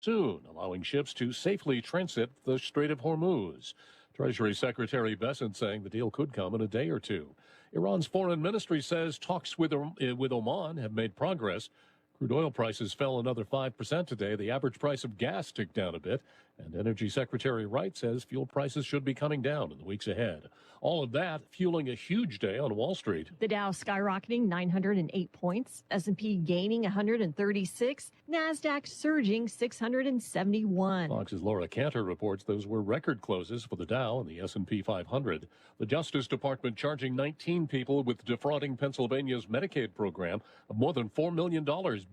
soon, allowing ships to safely transit the Strait of Hormuz. Treasury Secretary Bessent saying the deal could come in a day or two. Iran's foreign ministry says talks with Oman have made progress. Crude oil prices fell another 5% today. The average price of gas ticked down a bit. And Energy Secretary Wright says fuel prices should be coming down in the weeks ahead. All of that fueling a huge day on Wall Street. The Dow skyrocketing 908 points, S&P gaining 136, NASDAQ surging 671. Fox's Laura Cantor reports those were record closes for the Dow and the S&P 500. The Justice Department charging 19 people with defrauding Pennsylvania's Medicaid program of more than $4 million,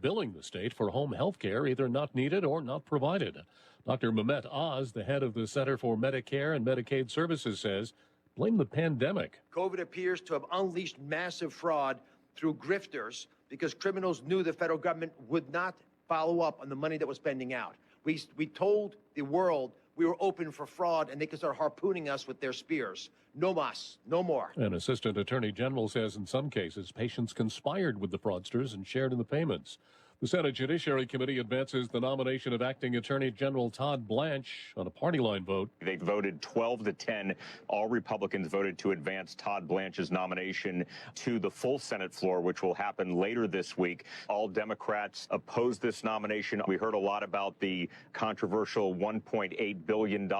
billing the state for home health care either not needed or not provided. Dr. Mehmet Oz, the head of the Center for Medicare and Medicaid Services, says blame the pandemic. COVID appears to have unleashed massive fraud through grifters because criminals knew the federal government would not follow up on the money that was spending out. We told the world we were open for fraud and they could start harpooning us with their spears. No mas, no more. An assistant attorney general says in some cases patients conspired with the fraudsters and shared in the payments. The Senate Judiciary Committee advances the nomination of Acting Attorney General Todd Blanche on a party line vote. They voted 12 to 10. All Republicans voted to advance Todd Blanche's nomination to the full Senate floor, which will happen later this week. All Democrats oppose this nomination. We heard a lot about the controversial $1.8 billion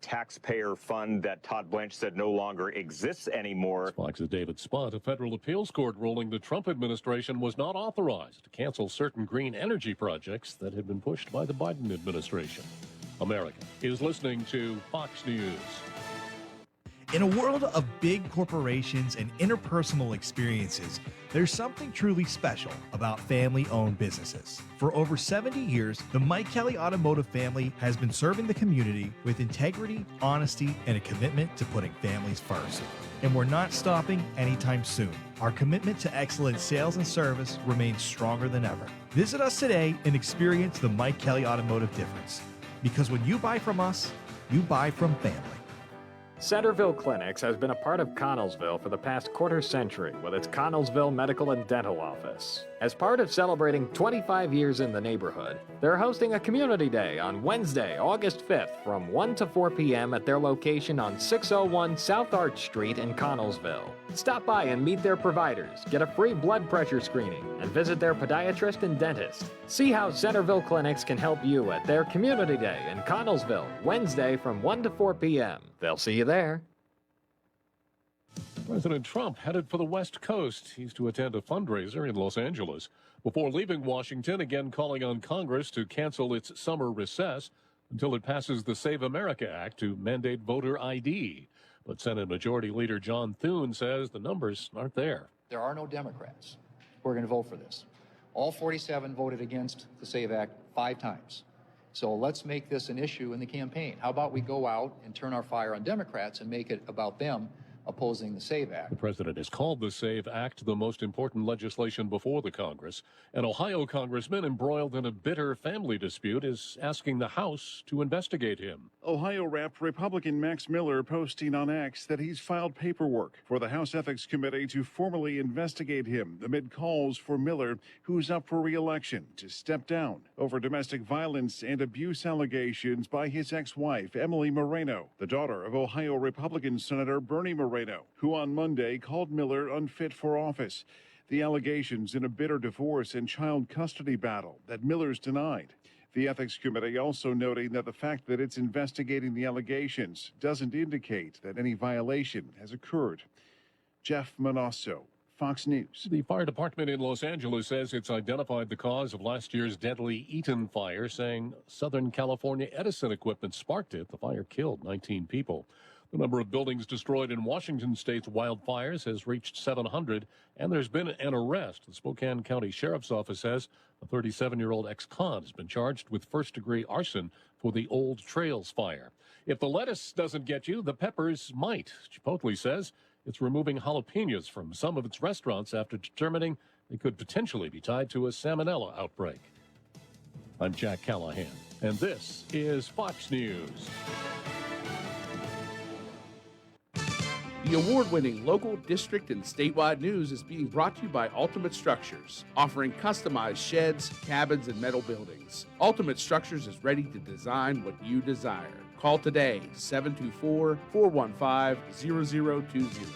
taxpayer fund that Todd Blanche said no longer exists anymore. Fox's David Spott, a federal appeals court ruling the Trump administration was not authorized to cancel certain green energy projects that had been pushed by the Biden administration. America is listening to Fox News. In a world of big corporations and interpersonal experiences, there's something truly special about family-owned businesses. For over 70 years, the Mike Kelly Automotive family has been serving the community with integrity, honesty, and a commitment to putting families first. And we're not stopping anytime soon. Our commitment to excellent sales and service remains stronger than ever. Visit us today and experience the Mike Kelly Automotive difference. Because when you buy from us, you buy from family. Centerville Clinics has been a part of Connellsville for the past quarter century with its Connellsville Medical and Dental Office. As part of celebrating 25 years in the neighborhood, they're hosting a Community Day on Wednesday, August 5th from 1 to 4 p.m. at their location on 601 South Arch Street in Connellsville. Stop by and meet their providers, get a free blood pressure screening, and visit their podiatrist and dentist. See how Centerville Clinics can help you at their Community Day in Connellsville, Wednesday from 1 to 4 p.m. They'll see you there. President Trump headed for the West Coast. He's to attend a fundraiser in Los Angeles before leaving Washington, again calling on Congress to cancel its summer recess until it passes the Save America Act to mandate voter ID. But Senate Majority Leader John Thune says the numbers aren't there. There are no Democrats who are going to vote for this. All 47 voted against the SAVE Act 5 times. So let's make this an issue in the campaign. How about we go out and turn our fire on Democrats and make it about them opposing the SAVE Act. The president has called the SAVE Act the most important legislation before the Congress. An Ohio congressman embroiled in a bitter family dispute is asking the House to investigate him. Ohio Rep. Republican Max Miller posting on X that he's filed paperwork for the House Ethics Committee to formally investigate him amid calls for Miller, who's up for re-election, to step down over domestic violence and abuse allegations by his ex-wife, Emily Moreno, the daughter of Ohio Republican Senator Bernie Moreno, who on Monday called Miller unfit for office. The allegations in a bitter divorce and child custody battle that Miller's denied. The Ethics Committee also noting that the fact that it's investigating the allegations doesn't indicate that any violation has occurred. Jeff Manasso, Fox News. The fire department in Los Angeles says it's identified the cause of last year's deadly Eaton fire, saying Southern California Edison equipment sparked it. The fire killed 19 people. The number of buildings destroyed in Washington state's wildfires has reached 700, and there's been an arrest. The Spokane County Sheriff's Office says a 37-year-old ex-con has been charged with first-degree arson for the Old Trails fire. If the lettuce doesn't get you, the peppers might. Chipotle says it's removing jalapenos from some of its restaurants after determining they could potentially be tied to a salmonella outbreak. I'm Jack Callahan, and this is Fox News. The award-winning local, district, and statewide news is being brought to you by Ultimate Structures, offering customized sheds, cabins, and metal buildings. Ultimate Structures is ready to design what you desire. Call today, 724-415-0020.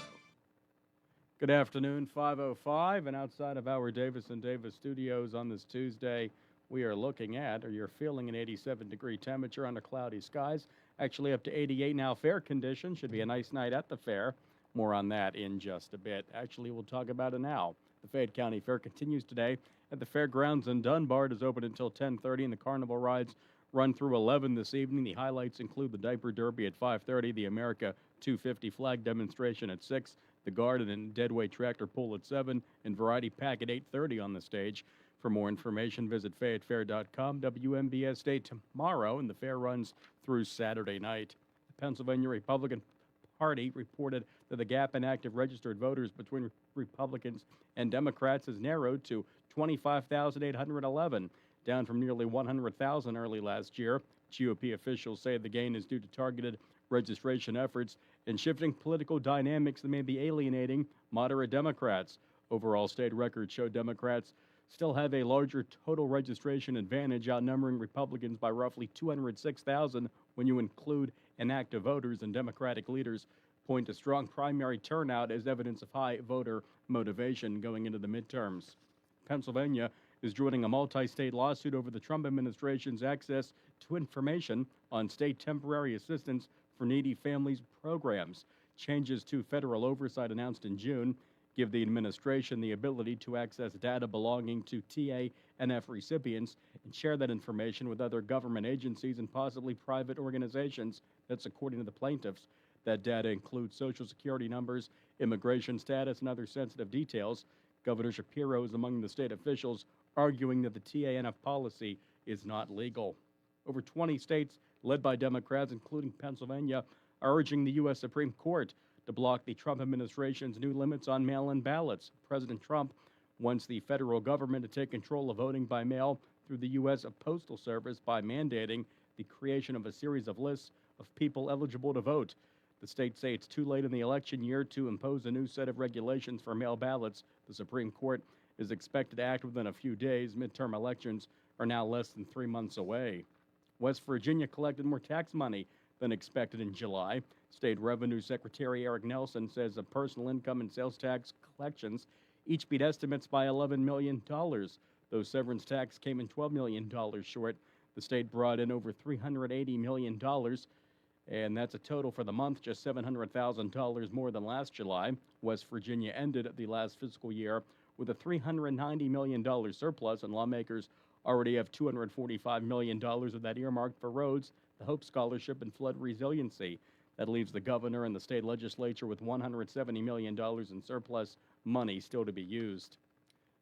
Good afternoon, 5:05, and outside of our Davis & Davis studios on this Tuesday, we are looking at, or you're feeling, an 87-degree temperature under cloudy skies. Actually up to 88 now. Fair conditions. Should be a nice night at the fair. More on that in just a bit. Actually, we'll talk about it now. The Fayette County Fair continues today at the Fairgrounds in Dunbar. It is open until 10:30, and the carnival rides run through 11 this evening. The highlights include the Diaper Derby at 5:30, the America 250 flag demonstration at 6, the Garden and Deadweight Tractor Pull at 7, and Variety Pack at 8:30 on the stage. For more information, visit FayetteFair.com. WMBS Day tomorrow, and the fair runs through Saturday night. The Pennsylvania Republican Party reported that the gap in active registered voters between Republicans and Democrats has narrowed to 25,811, down from nearly 100,000 early last year. GOP officials say the gain is due to targeted registration efforts and shifting political dynamics that may be alienating moderate Democrats. Overall, state records show Democrats still have a larger total registration advantage, outnumbering Republicans by roughly 206,000 when you include inactive voters, and Democratic leaders point to strong primary turnout as evidence of high voter motivation going into the midterms. Pennsylvania is joining a multi-state lawsuit over the Trump administration's access to information on state temporary assistance for needy families programs. Changes to federal oversight announced in June give the administration the ability to access data belonging to TANF recipients and share that information with other government agencies and possibly private organizations. That's according to the plaintiffs. That data includes Social Security numbers, immigration status, and other sensitive details. Governor Shapiro is among the state officials arguing that the TANF policy is not legal. Over 20 states, led by Democrats, including Pennsylvania, are urging the U.S. Supreme Court to block the Trump administration's new limits on mail-in ballots. President Trump wants the federal government to take control of voting by mail through the U.S. Postal Service by mandating the creation of a series of lists of people eligible to vote. The states say it's too late in the election year to impose a new set of regulations for mail ballots. The Supreme Court is expected to act within a few days. Midterm elections are now less than 3 months away. West Virginia collected more tax money than expected in July. State Revenue Secretary Eric Nelson says the personal income and sales tax collections each beat estimates by $11 million. Though severance tax came in $12 million short, the state brought in over $380 million, and that's a total for the month, just $700,000 more than last July. West Virginia ended the last fiscal year with a $390 million surplus, and lawmakers already have $245 million of that earmarked for roads, the Hope Scholarship, and flood resiliency. That leaves the governor and the state legislature with $170 million in surplus money still to be used.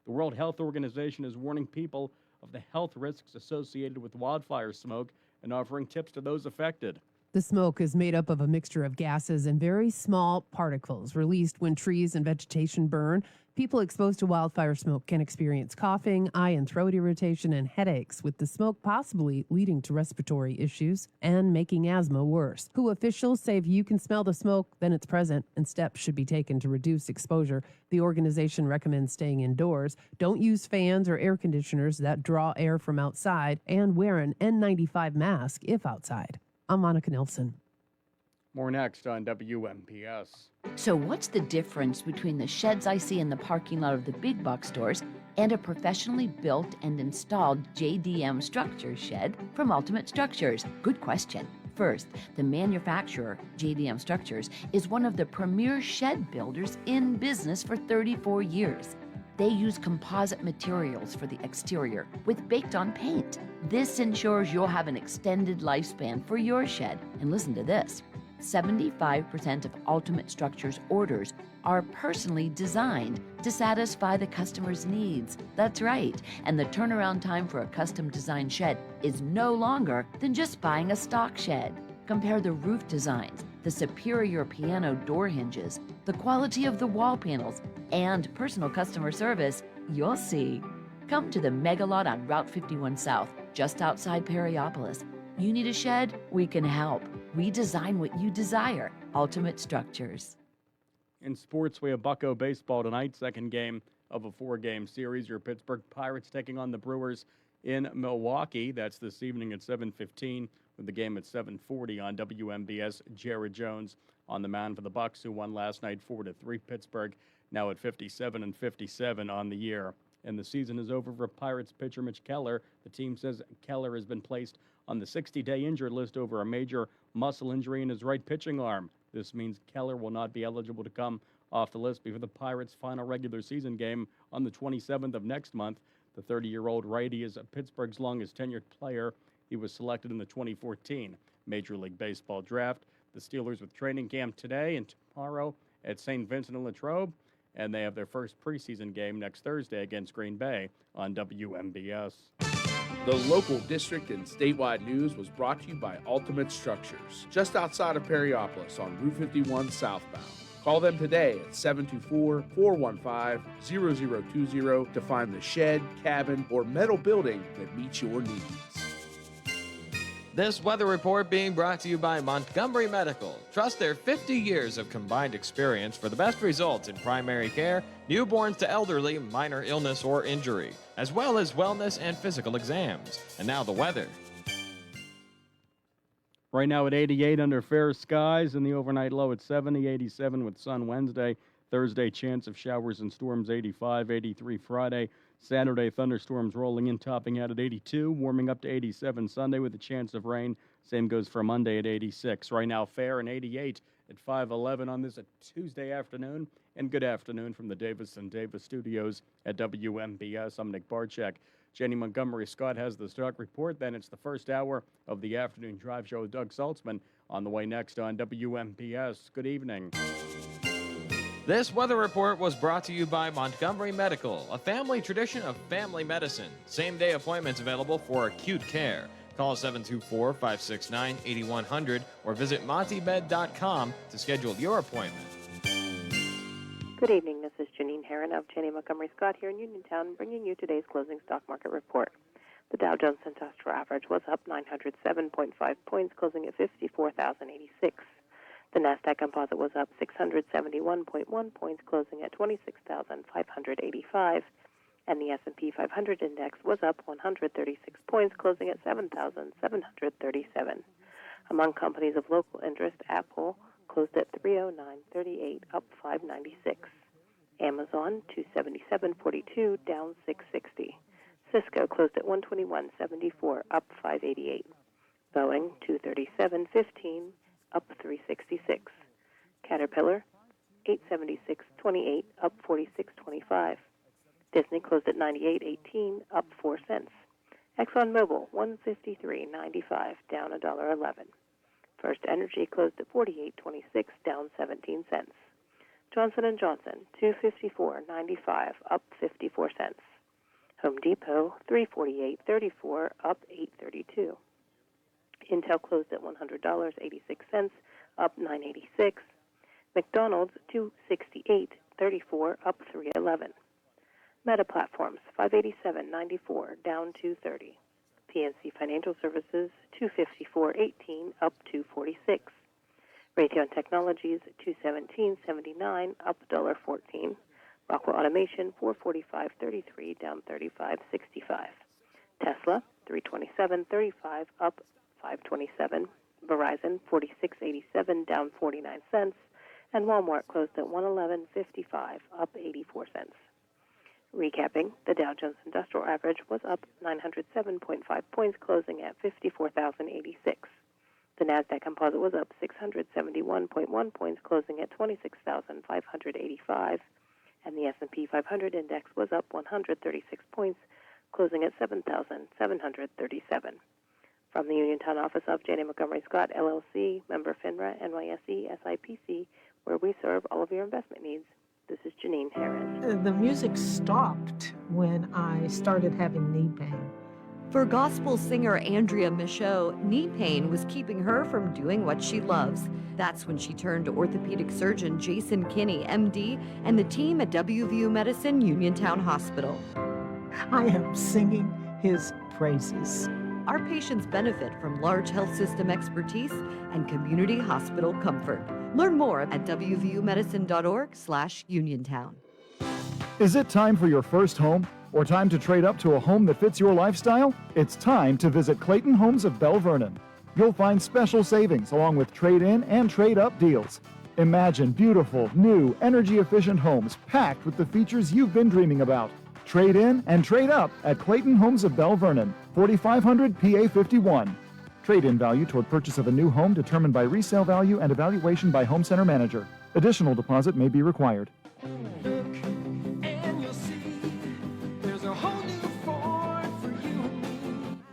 The World Health Organization is warning people of the health risks associated with wildfire smoke and offering tips to those affected. The smoke is made up of a mixture of gases and very small particles released when trees and vegetation burn. People exposed to wildfire smoke can experience coughing, eye and throat irritation, and headaches, with the smoke possibly leading to respiratory issues and making asthma worse. WHO officials say if you can smell the smoke, then it's present, and steps should be taken to reduce exposure. The organization recommends staying indoors. Don't use fans or air conditioners that draw air from outside, and wear an N95 mask if outside. I'm Monica Nilsson. More next on WMPS. So what's the difference between the sheds I see in the parking lot of the big box stores and a professionally built and installed JDM structure shed from Ultimate Structures? Good question. First, the manufacturer, JDM Structures, is one of the premier shed builders in business for 34 years. They use composite materials for the exterior with baked-on paint. This ensures you'll have an extended lifespan for your shed. And listen to this. 75% of Ultimate Structures orders are personally designed to satisfy the customer's needs. That's right. And the turnaround time for a custom designed shed is no longer than just buying a stock shed. Compare the roof designs, the superior piano door hinges, the quality of the wall panels, and personal customer service. You'll see. Come to the Mega Lot on Route 51 South, just outside Perryopolis. You need a shed? We can help. We design what you desire. Ultimate Structures. In sports, we have Bucco baseball tonight, second game of a 4-game series. Your Pittsburgh Pirates taking on the Brewers in Milwaukee. That's this evening at 7:15, with the game at 7:40 on WMBS. Jared Jones on the mound for the Bucks, who won last night 4-3. Pittsburgh now at 57-57 on the year. And the season is over for Pirates pitcher Mitch Keller. The team says Keller has been placed on the 60-day injured list over a major muscle injury in his right pitching arm. This means Keller will not be eligible to come off the list before the Pirates' final regular season game on the 27th of next month. The 30-year-old righty is Pittsburgh's longest tenured player. He was selected in the 2014 Major League Baseball draft. The Steelers with training camp today and tomorrow at St. Vincent and Latrobe, and they have their first preseason game next Thursday against Green Bay on WMBS. The local district and statewide news was brought to you by Ultimate Structures, just outside of Perryopolis on Route 51 southbound. Call them today at 724-415-0020 to find the shed, cabin, or metal building that meets your needs. This weather report being brought to you by Montgomery Medical. Trust their 50 years of combined experience for the best results in primary care, newborns to elderly, minor illness or injury, as well as wellness and physical exams. And now the weather. Right now at 88 under fair skies, and the overnight low at 70, 87 with sun Wednesday. Thursday, chance of showers and storms 85, 83 Friday. Saturday, thunderstorms rolling in, topping out at 82, warming up to 87 Sunday with a chance of rain. Same goes for Monday at 86. Right now, fair and 88 at 5:11 on this Tuesday afternoon. And good afternoon from the Davis & Davis studios at WMBS. I'm Nick Barczyk. Jenny Montgomery Scott has the stock report. Then it's the first hour of the afternoon drive show with Doug Saltzman on the way next on WMBS. Good evening. This weather report was brought to you by Montgomery Medical, a family tradition of family medicine. Same-day appointments available for acute care. Call 724-569-8100 or visit montibed.com to schedule your appointment. Good evening. This is Janine Herron of Jenny Montgomery Scott here in Uniontown, bringing you today's closing stock market report. The Dow Jones Industrial Average was up 907.5 points, closing at 54,086. The Nasdaq Composite was up 671.1 points, closing at 26,585, and the S&P 500 index was up 136 points, closing at 7,737. Among companies of local interest, Apple closed at 309.38, up 596. Amazon 277.42, down 660. Cisco closed at 121.74, up 588. Boeing 237.15, up 366. Caterpillar 876.28, up 46.25. Disney closed at 98.18, up 4 cents. ExxonMobil 153.95, down $1.11. First Energy closed at 48.26, down 17 cents. Johnson & Johnson 254.95, up 54 cents. Home Depot 348.34, up 8.32. Intel closed at $100.86, up 9.86. McDonald's 268.34, up 3.11. Meta Platforms 587.94, down 2.30. PNC Financial Services 254.18, up 2.46. Raytheon Technologies 217.79, up $1.14. Rockwell Automation 445.33, down 35.65. Tesla 327.35, up 5.27. Verizon 46.87, down 49 cents, and Walmart closed at 111.55, up 84 cents. Recapping, the Dow Jones Industrial Average was up 907.5 points, closing at 54,086. The Nasdaq Composite was up 671.1 points, closing at 26,585, and the S&P 500 index was up 136 points, closing at 7,737. From the Uniontown office of Janney Montgomery Scott, LLC, member FINRA, NYSE, SIPC, where we serve all of your investment needs. This is Janine Herron. The music stopped when I started having knee pain. For gospel singer Andrea Michaud, knee pain was keeping her from doing what she loves. That's when she turned to orthopedic surgeon Jason Kinney, MD, and the team at WVU Medicine Uniontown Hospital. I am singing his praises. Our patients benefit from large health system expertise and community hospital comfort. Learn more at wvumedicine.org/Uniontown. Is it time for your first home? Or time to trade up to a home that fits your lifestyle? It's time to visit Clayton Homes of Bell Vernon. You'll find special savings along with trade-in and trade-up deals. Imagine beautiful, new, energy-efficient homes packed with the features you've been dreaming about. Trade in and trade up at Clayton Homes of Bell Vernon, 4500 PA 51. Trade-in value toward purchase of a new home determined by resale value and evaluation by home center manager. Additional deposit may be required.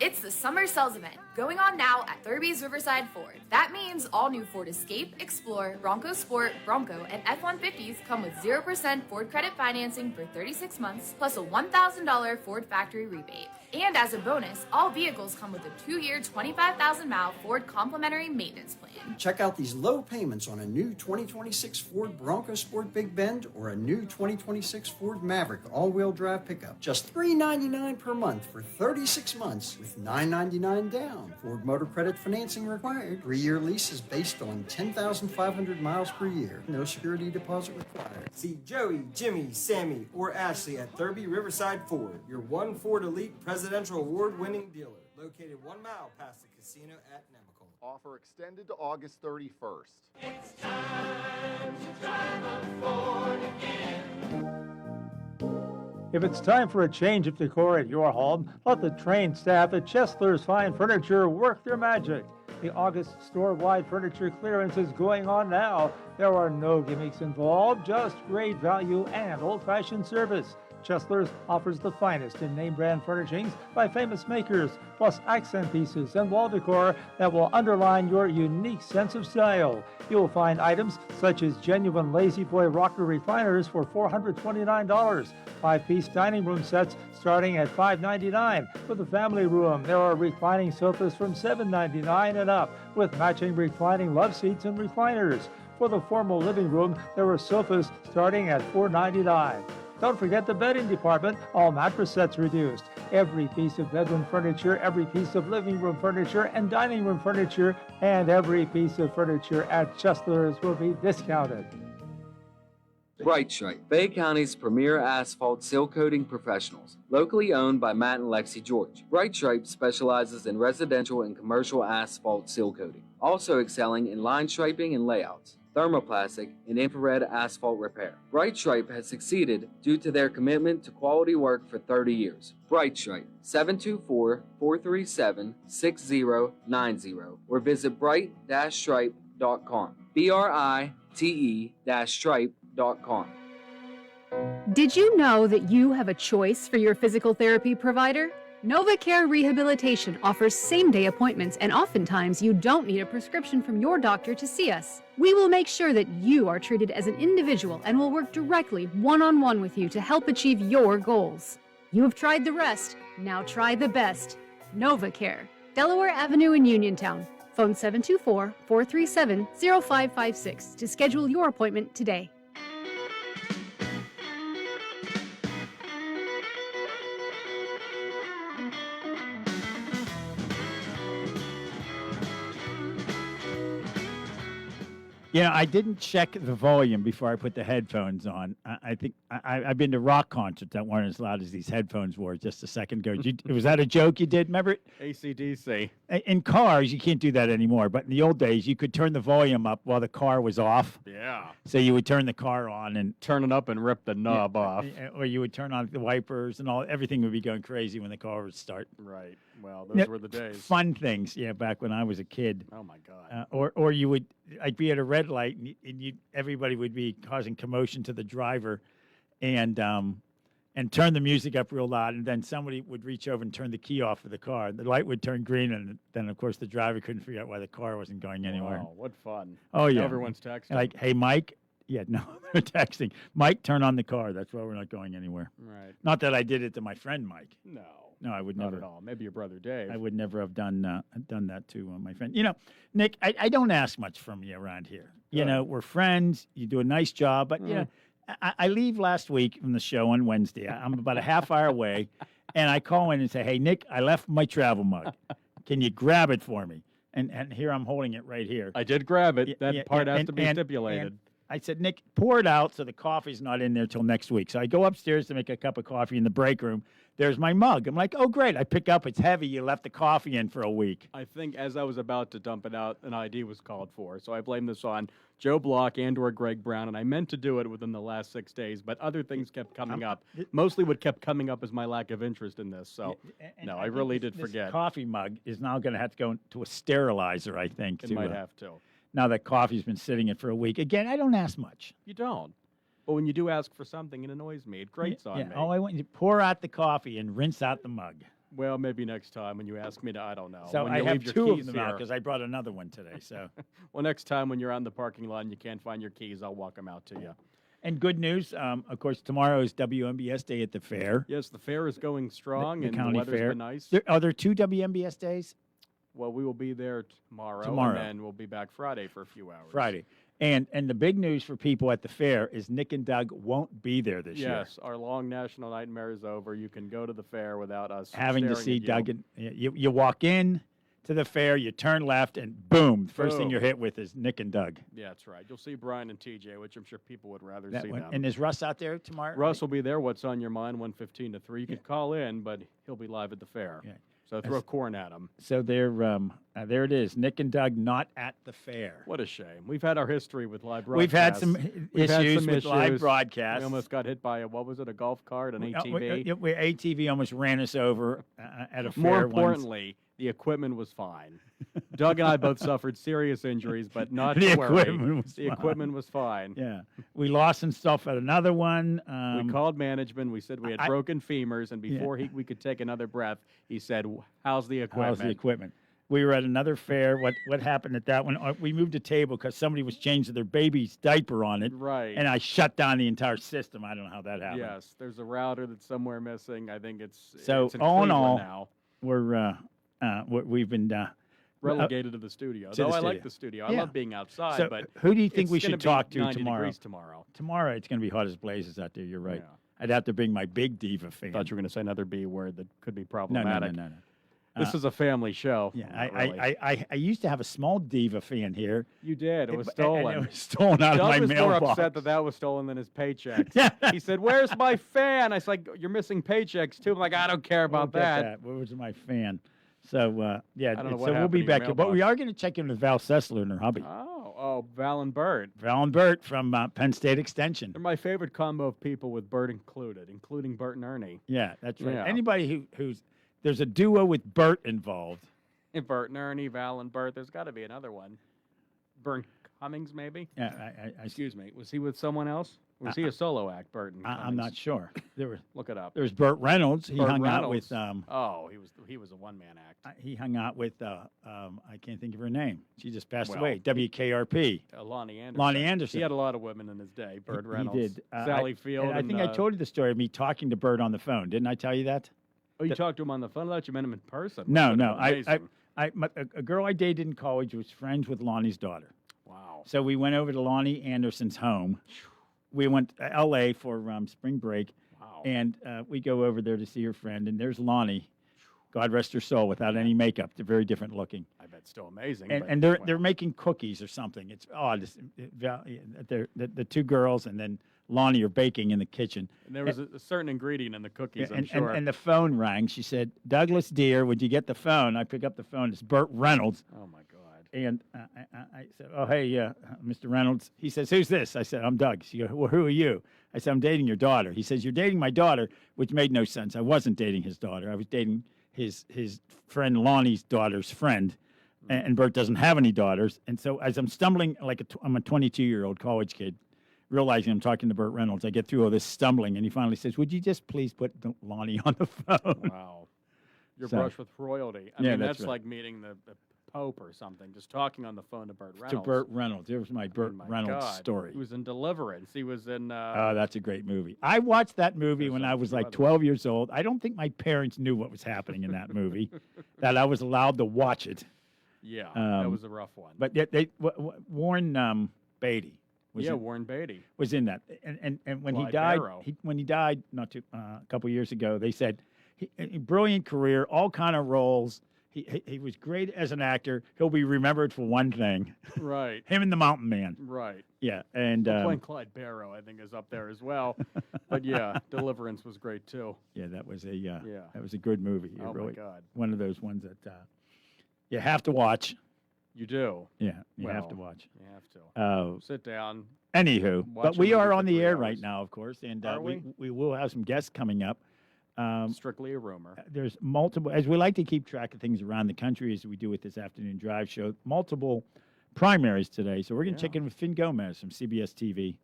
It's the summer sales event going on now at Thurby's Riverside Ford. That means all new Ford Escape, Explorer, Bronco Sport, Bronco, and F-150s come with 0% Ford credit financing for 36 months, plus a $1,000 Ford factory rebate. And as a bonus, all vehicles come with a 2-year, 25,000-mile Ford complimentary maintenance plan. Check out these low payments on a new 2026 Ford Bronco Sport Big Bend or a new 2026 Ford Maverick all-wheel drive pickup. Just $399 per month for 36 months with $999 down. Ford Motor Credit financing required. 3-year lease is based on 10,500 miles per year. No security deposit required. See Joey, Jimmy, Sammy, or Ashley at Thurby Riverside Ford, your one Ford Elite Presidential Award-winning dealer, located 1 mile past the casino at Nemacolin. Offer extended to August 31st. It's time to drive a Ford again. If it's time for a change of decor at your home, let the trained staff at Chesler's Fine Furniture work their magic. The August store-wide furniture clearance is going on now. There are no gimmicks involved, just great value and old-fashioned service. Chesler's offers the finest in name-brand furnishings by famous makers, plus accent pieces and wall decor that will underline your unique sense of style. You'll find items such as genuine Lazy Boy rocker recliners for $429, 5-piece dining room sets starting at $599. For the family room, there are reclining sofas from $799 and up, with matching reclining love seats and recliners. For the formal living room, there are sofas starting at $499. Don't forget the bedding department, all mattress sets reduced. Every piece of bedroom furniture, every piece of living room furniture and dining room furniture, and every piece of furniture at Chesler's will be discounted. Bright Stripe, Bay County's premier asphalt seal coating professionals, locally owned by Matt and Lexi George. Bright Stripe specializes in residential and commercial asphalt seal coating, also excelling in line striping and layouts, thermoplastic, and infrared asphalt repair. Bright Stripe has succeeded due to their commitment to quality work for 30 years. Bright Stripe, 724-437-6090, or visit bright-stripe.com. BRITE-stripe.com. Did you know that you have a choice for your physical therapy provider? NovaCare Rehabilitation offers same-day appointments, and oftentimes you don't need a prescription from your doctor to see us. We will make sure that you are treated as an individual and will work directly one-on-one with you to help achieve your goals. You have tried the rest, now try the best. NovaCare, Delaware Avenue in Uniontown. Phone 724-437-0556 to schedule your appointment today. You know, I didn't check the volume before I put the headphones on. I think I've been to rock concerts that weren't as loud as these headphones were just a second ago. Was that a joke you did? Remember it? AC/DC. In cars, you can't do that anymore. But in the old days, you could turn the volume up while the car was off. Yeah. So you would turn the car on and turn it up and rip the knob off. Or you would turn on the wipers and all. Everything would be going crazy when the car would start. Right. Well, those were the days. Fun things, yeah, back when I was a kid. Oh, my God. Or you would, I'd be at a red light, and everybody would be causing commotion to the driver, and turn the music up real loud, and then somebody would reach over and turn the key off of the car. The light would turn green, and then, of course, the driver couldn't figure out why the car wasn't going anywhere. Wow, what fun. Oh, yeah. Now everyone's texting. Like, hey, Mike. Yeah, no, they're texting. Mike, turn on the car. That's why we're not going anywhere. Right. Not that I did it to my friend Mike. No, I would not never. at all. Maybe your brother Dave. I would never have done that to my friend. You know, Nick, I don't ask much from you around here. Good. You know, we're friends. You do a nice job, but you know, I leave last week from the show on Wednesday. I'm about a half hour away, and I call in and say, "Hey, Nick, I left my travel mug." Can you grab it for me? And here I'm holding it right here. I did grab it. That Yeah, part yeah, has to be stipulated. and I said, Nick, pour it out so the coffee's not in there till next week. So I go upstairs to make a cup of coffee in the break room. There's my mug. I'm like, oh, great. I pick up. It's heavy. You left the coffee in for a week. I think as I was about to dump it out, an ID was called for. So I blame this on Joe Block and/or Greg Brown, and I meant to do it within the last 6 days, but other things kept coming up. Mostly what kept coming up is my lack of interest in this. So, no, I really did forget. This coffee mug is now going to have to go to a sterilizer, I think. It might have to. Now that coffee's been sitting in for a week. Again, I don't ask much. You don't. But when you do ask for something, it annoys me. It grates on me. All I want you to pour out the coffee and rinse out the mug. Well, maybe next time when you ask me to, I don't know. So when I you have leave your two of keys them here. out because I brought another one today. So, well, next time when you're on the parking lot and you can't find your keys, I'll walk them out to you. And good news, of course, tomorrow is WMBS Day at the fair. Yes, the fair is going strong, the and county the weather's fair. been nice. Are there 2 WMBS days? Well, we will be there tomorrow, Tomorrow. and then we'll be back Friday for a few hours. Friday. And the big news for people at the fair is Nick and Doug won't be there this year. Yes, our long national nightmare is over. You can go to the fair without us Having to staring see at you. Doug. And, you walk in to the fair, you turn left, and boom, the first thing Boom. you're hit with is Nick and Doug. Yeah, that's right. You'll see Brian and TJ, which I'm sure people would rather That see one- them. and is Russ out there tomorrow? Russ will be there. What's on your mind? 1:15 to 3. You can call in, but he'll be live at the fair. Yeah. So throw corn at him. So there it is. Nick and Doug not at the fair. What a shame. We've had our history with live broadcasts. We've had some issues with live issues. broadcasts. We almost got hit by a golf cart, an ATV. ATV almost ran us over at a fair. More once. importantly, the equipment was fine. Doug and I both suffered serious injuries, but not The to worry. equipment was The fine. equipment was fine. Yeah, we lost some stuff at another one. We called management. We said we had broken femurs, and Yeah. before we could take another breath, he said, "How's the equipment?" How's the equipment? We were at another fair. What happened at that one? We moved a table because somebody was changing their baby's diaper on it. Right. And I shut down the entire system. I don't know how that happened. Yes, there's a router that's somewhere missing. I think it's So it's in all in Cleveland all, now. we've been Relegated to the studio. to Though the I like studio. the studio. I Yeah. love being outside. So but who do you think it's we gonna should be talk to 90 tomorrow? degrees tomorrow. Tomorrow it's going to be hot as blazes out there. You're right. Yeah. I'd have to bring my big diva fan. Thought you were going to say another B word that could be no, problematic. no. This is a family show. Yeah, Not really. I used to have a small diva fan here. You did. It was and stolen. it was stolen out Doug of my was mailbox. more upset that was stolen than his paychecks. He said, "Where's my fan?" I was like, "You're missing paychecks too." I'm like, "I don't care about We'll get that." Where was my fan? So yeah, I don't know so what we'll happened be to your back here. But we mailbox. are going to check in with Val Sessler and her hubby, Oh, Val and Bert. Val and Bert from Penn State Extension. They're my favorite combo of people with Bert included, including Bert and Ernie. Yeah, that's right. Yeah. Anybody who's there's a duo with Bert involved. And Bert and Ernie, Val and Bert. There's got to be another one. Bert Cummings, maybe? Yeah, Excuse me. Was he with someone else? Or was he a solo act, Bert and I'm Cummings? not sure. Look it up. There was Burt Reynolds. He Burt hung out Reynolds. with. Oh, he was a one-man act. He hung out with. I can't think of her name. She just passed Well, away. WKRP. Lonnie Anderson. Lonnie Anderson. He had a lot of women in his day. Burt Reynolds. He did. Sally Field. And I think I told you the story of me talking to Bert on the phone. Didn't I tell you that? Oh, you talked to him on the phone? I thought you met him in person. No, That no. would've been amazing. A girl I dated in college was friends with Lonnie's daughter. Wow. So we went over to Lonnie Anderson's home. We went to L.A. for spring break. Wow. And we go over there to see her friend. And there's Lonnie, God rest her soul, without any makeup. They're very different looking. I bet still amazing. And they're making cookies or something. It's odd. They're the two girls and then Lonnie are baking in the kitchen. And there was a certain ingredient in the cookies, I'm and, sure. and the phone rang. She said, "Douglas, dear, would you get the phone?" I pick up the phone. It's Burt Reynolds. Oh, my God. And I said, "Oh, hey, Mr. Reynolds." He says, "Who's this?" I said, "I'm Doug." She goes, "Well, who are you?" I said, "I'm dating your daughter." He says, "You're dating my daughter," which made no sense. I wasn't dating his daughter. I was dating his friend Lonnie's daughter's friend. And Bert doesn't have any daughters. And so as I'm stumbling, I'm a 22-year-old college kid, realizing I'm talking to Burt Reynolds, I get through all this stumbling, and he finally says, "Would you just please put Lonnie on the phone?" Wow. You're So- brush with royalty. I Yeah, mean, that's that's right. like meeting the Pope or something, just talking on the phone to Burt To Reynolds. Burt Reynolds. There was my Burt My Reynolds God. story. He was in Deliverance. He was in... Oh, that's a great movie. I watched that movie when I was like 12 years old. I don't think my parents knew what was happening in that movie, that I was allowed to watch it. Yeah, that Um, was a rough one. But Warren Beatty was Warren Beatty. was in that. And when he Clyde died, Barrow. when he died a couple years ago, they said, brilliant career, all kind of roles. He was great as an actor. He'll be remembered for one thing. Right. Him and the Mountain Man. Right. Yeah, and Well, playing Clyde Barrow, I think, is up there as well. But yeah, Deliverance was great too. yeah, that was a good movie. It Oh my really, God. one of those ones that you have to watch. You do. Yeah, you have to Well, watch. You have to. Sit down. Anywho, watch but a we movie are for on the 3 air hours. right now, of course, and Are we will have some guests coming up. Strictly a rumor. There's multiple, as we like to keep track of things around the country, as we do with this afternoon drive show, multiple primaries today. So we're going to check in with Finn Gomez from CBS TV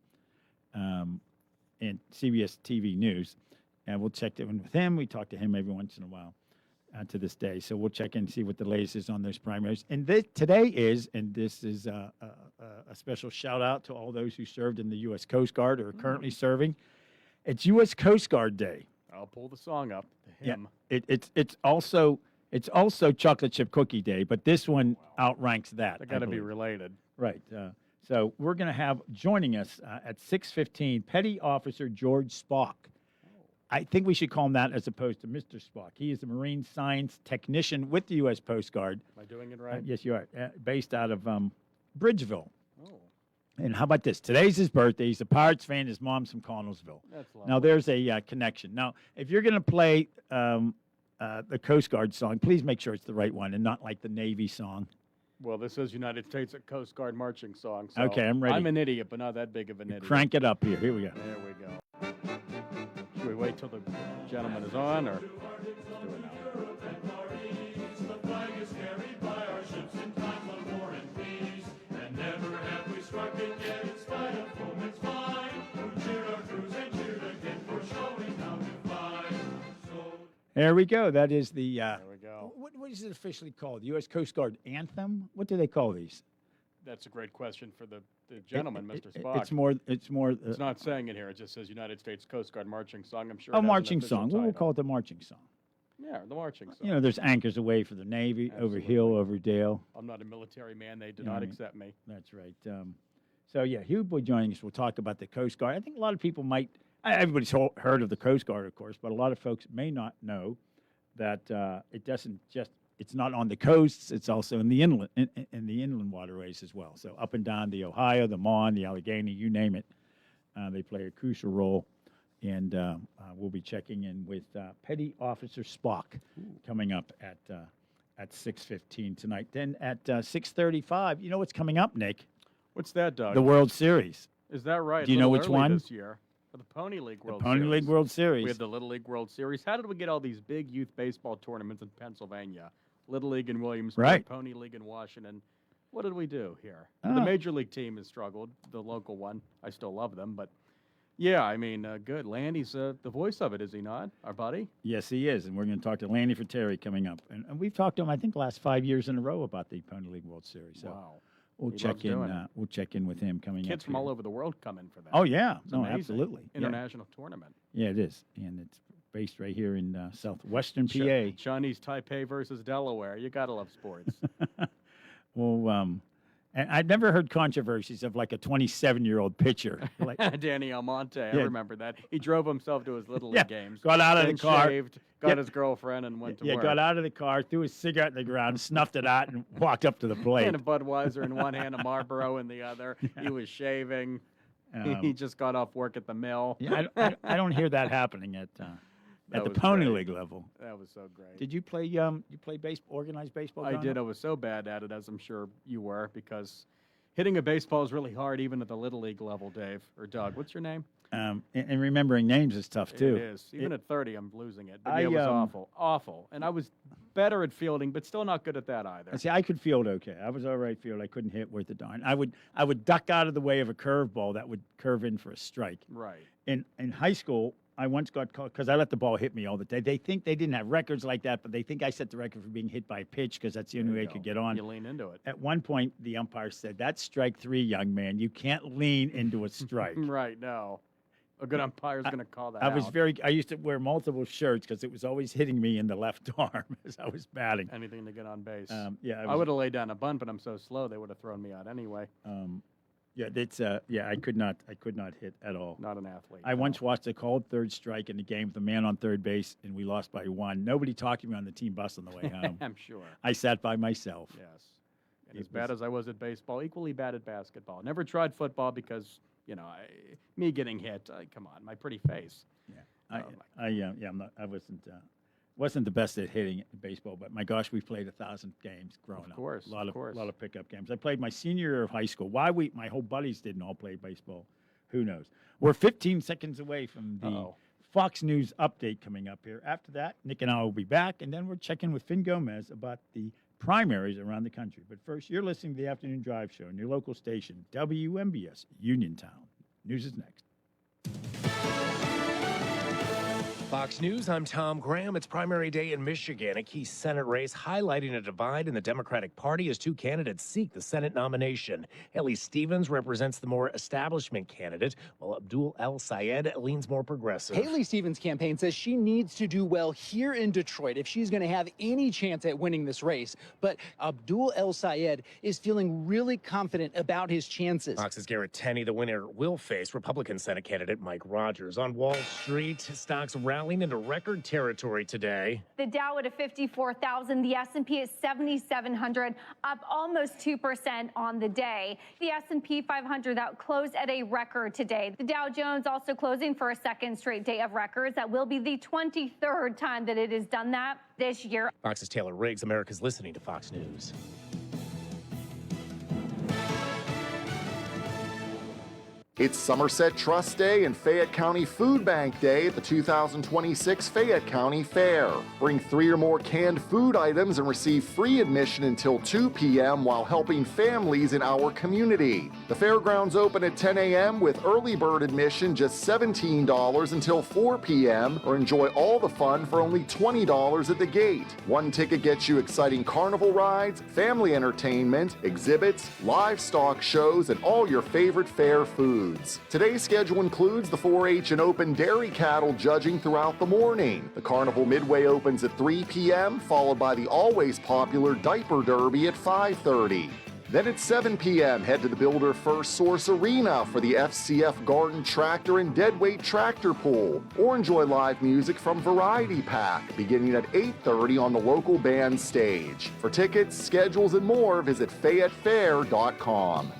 and CBS TV News. And we'll check in with him. We talk to him every once in a while to this day. So we'll check in and see what the latest is on those primaries. And today is, and this is a special shout out to all those who served in the U.S. Coast Guard or are currently serving. It's U.S. Coast Guard Day. I'll pull the song up. The hymn. Yeah, it's also Chocolate Chip Cookie Day, but this one outranks that. They got to be related. Right. So we're going to have joining us at 6:15 Petty Officer George Spock. I think we should call him that as opposed to Mr. Spock. He is a Marine Science Technician with the U.S. Coast Guard. Am I doing it right? Yes, you are. Based out of Bridgeville. Oh. And how about this? Today's his birthday. He's a Pirates fan. His mom's from Connellsville. That's Now, there's a connection. Now, if you're going to play the Coast Guard song, please make sure it's the right one and not like the Navy song. Well, this is United States Coast Guard marching song. So Okay, I'm ready. I'm an idiot, but not that big of an idiot. Crank it up here. Here we go. There we go. Should we wait till the gentleman is on, or let's do it now? The flag is carried by our ships in times of war and peace, and never have we struck it yet in spite of foeman's fine, who cheered our crews and cheered again for showing how to fly. So There we go. That is the. There we go. What is it officially called? The U.S. Coast Guard anthem? What do they call these? That's a great question for the gentleman, Mr. Spock. It's more. It's not saying it here. It just says United States Coast Guard marching song. I'm sure. A it has an marching official song. We'll title. call it the marching song. Yeah, the marching song. You know, there's anchors away for the Navy, over hill, over dale. I'm not a military man. They do You know not what I mean? accept me. That's right. So yeah, Hugh will be joining us. We'll talk about the Coast Guard. I think a lot of people might. Everybody's heard of the Coast Guard, of course, but a lot of folks may not know that it doesn't just. It's not on the coasts. It's also in the inland, in the inland waterways as well. So up and down the Ohio, the Mon, the Allegheny, you name it, they play a crucial role. And we'll be checking in with Petty Officer Spock coming up at 6:15 tonight. Then at 6:35, you know what's coming up, Nick? What's that, Doug? The World Series. Is that right? Do you A know little which early one? This year. For the Pony League World Pony Series. League World Series. We had the Little League World Series. How did we get all these big youth baseball tournaments in Pennsylvania? Little League in Williamsburg, Right. Pony League in Washington. What did we do here? Ah. The Major League team has struggled, the local one. I still love them, but yeah, I mean, good. Landy's the voice of it, is he not, our buddy? Yes, he is, and we're going to talk to Lanny Terry coming up. And we've talked to him, I think, the last 5 years in a row about the Pony League World Series. So Wow. we'll He check loves doing in. it. We'll check in with him coming up. Kids from here. all over the world come in for that. Oh yeah, It's no, amazing. absolutely. Yeah. International tournament. Yeah, it is, and it's based right here in southwestern PA. Chinese Taipei versus Delaware. You gotta love sports. Well, and I'd never heard controversies of like a 27-year-old pitcher. Like, Danny Almonte, I Yeah. remember that. He drove himself to his Little League Yeah, games. got out of then the car, shaved, got yeah. his girlfriend, and went to yeah, work. got out of the car, threw his cigarette in the ground, snuffed it out, and walked up to the plate. And a Budweiser in one hand, a Marlboro in the other. He was shaving. He just got off work at the mill. Yeah, I don't hear that happening at That the was Pony great. League level. That was so great. Did you play organized baseball? I growing did. up? I was so bad at it, as I'm sure you were, because hitting a baseball is really hard, even at the Little League level, Dave. Or Doug, what's your name? And remembering names is tough too. It is. Even at 30, I'm losing it. But I, yeah, it was awful. Awful. And I was better at fielding, but still not good at that either. See, I could field okay. I was all right field. I couldn't hit worth a darn. I would duck out of the way of a curveball that would curve in for a strike. Right. In high school, I once got caught because I let the ball hit me all the day. They think they didn't have records like that, but they think I set the record for being hit by a pitch because that's the only way I could get on. You lean into it. At one point, the umpire said, "That's strike 3, young man. You can't lean into a strike." Right, no. A good umpire's going to call that I was out. I used to wear multiple shirts because it was always hitting me in the left arm as I was batting. Anything to get on base. Yeah, I would have laid down a bunt, but I'm so slow they would have thrown me out anyway. Yeah, I could not hit at all. Not an athlete. I once watched a called third strike in the game with a man on third base, and we lost by 1. Nobody talked to me on the team bus on the way home. I'm sure. I sat by myself. Yes. And as bad as I was at baseball, equally bad at basketball. Never tried football because, me getting hit, come on, my pretty face. I wasn't the best at hitting baseball, but my gosh, we played 1,000 games growing up. Of course. A lot of pickup games. I played my senior year of high school. Why my whole buddies didn't all play baseball, who knows? We're 15 seconds away from the Fox News update coming up here. After that, Nick and I will be back, and then we're checking with Finn Gomez about the primaries around the country. But first, you're listening to the Afternoon Drive Show on your local station, WMBS, Uniontown. News is next. Fox News, I'm Tom Graham. It's primary day in Michigan, a key Senate race highlighting a divide in the Democratic Party as 2 candidates seek the Senate nomination. Haley Stevens represents the more establishment candidate, while Abdul El Sayed leans more progressive. Haley Stevens' campaign says she needs to do well here in Detroit if she's going to have any chance at winning this race. But Abdul El Sayed is feeling really confident about his chances. Fox's Garrett Tenney, the winner, will face Republican Senate candidate Mike Rogers. On Wall Street, stocks rallying into record territory today. The Dow at 54,000, the S&P at 7,700, up almost 2% on the day. The S&P 500 that closed at a record today. The Dow Jones also closing for a second straight day of records. That will be the 23rd time that it has done that this year. Fox's Taylor Riggs, America's listening to Fox News. It's Somerset Trust Day and Fayette County Food Bank Day at the 2026 Fayette County Fair. Bring 3 or more canned food items and receive free admission until 2 p.m. while helping families in our community. The fairgrounds open at 10 a.m. with early bird admission just $17 until 4 p.m. or enjoy all the fun for only $20 at the gate. One ticket gets you exciting carnival rides, family entertainment, exhibits, livestock shows, and all your favorite fair foods. Today's schedule includes the 4-H and open dairy cattle judging throughout the morning. The carnival midway opens at 3 p.m., followed by the always popular diaper derby at 5:30. Then at 7 p.m., head to the Builder First Source Arena for the FCF Garden Tractor and Deadweight Tractor Pull, or enjoy live music from Variety Pack, beginning at 8:30 on the local band stage. For tickets, schedules, and more, visit FayetteFair.com.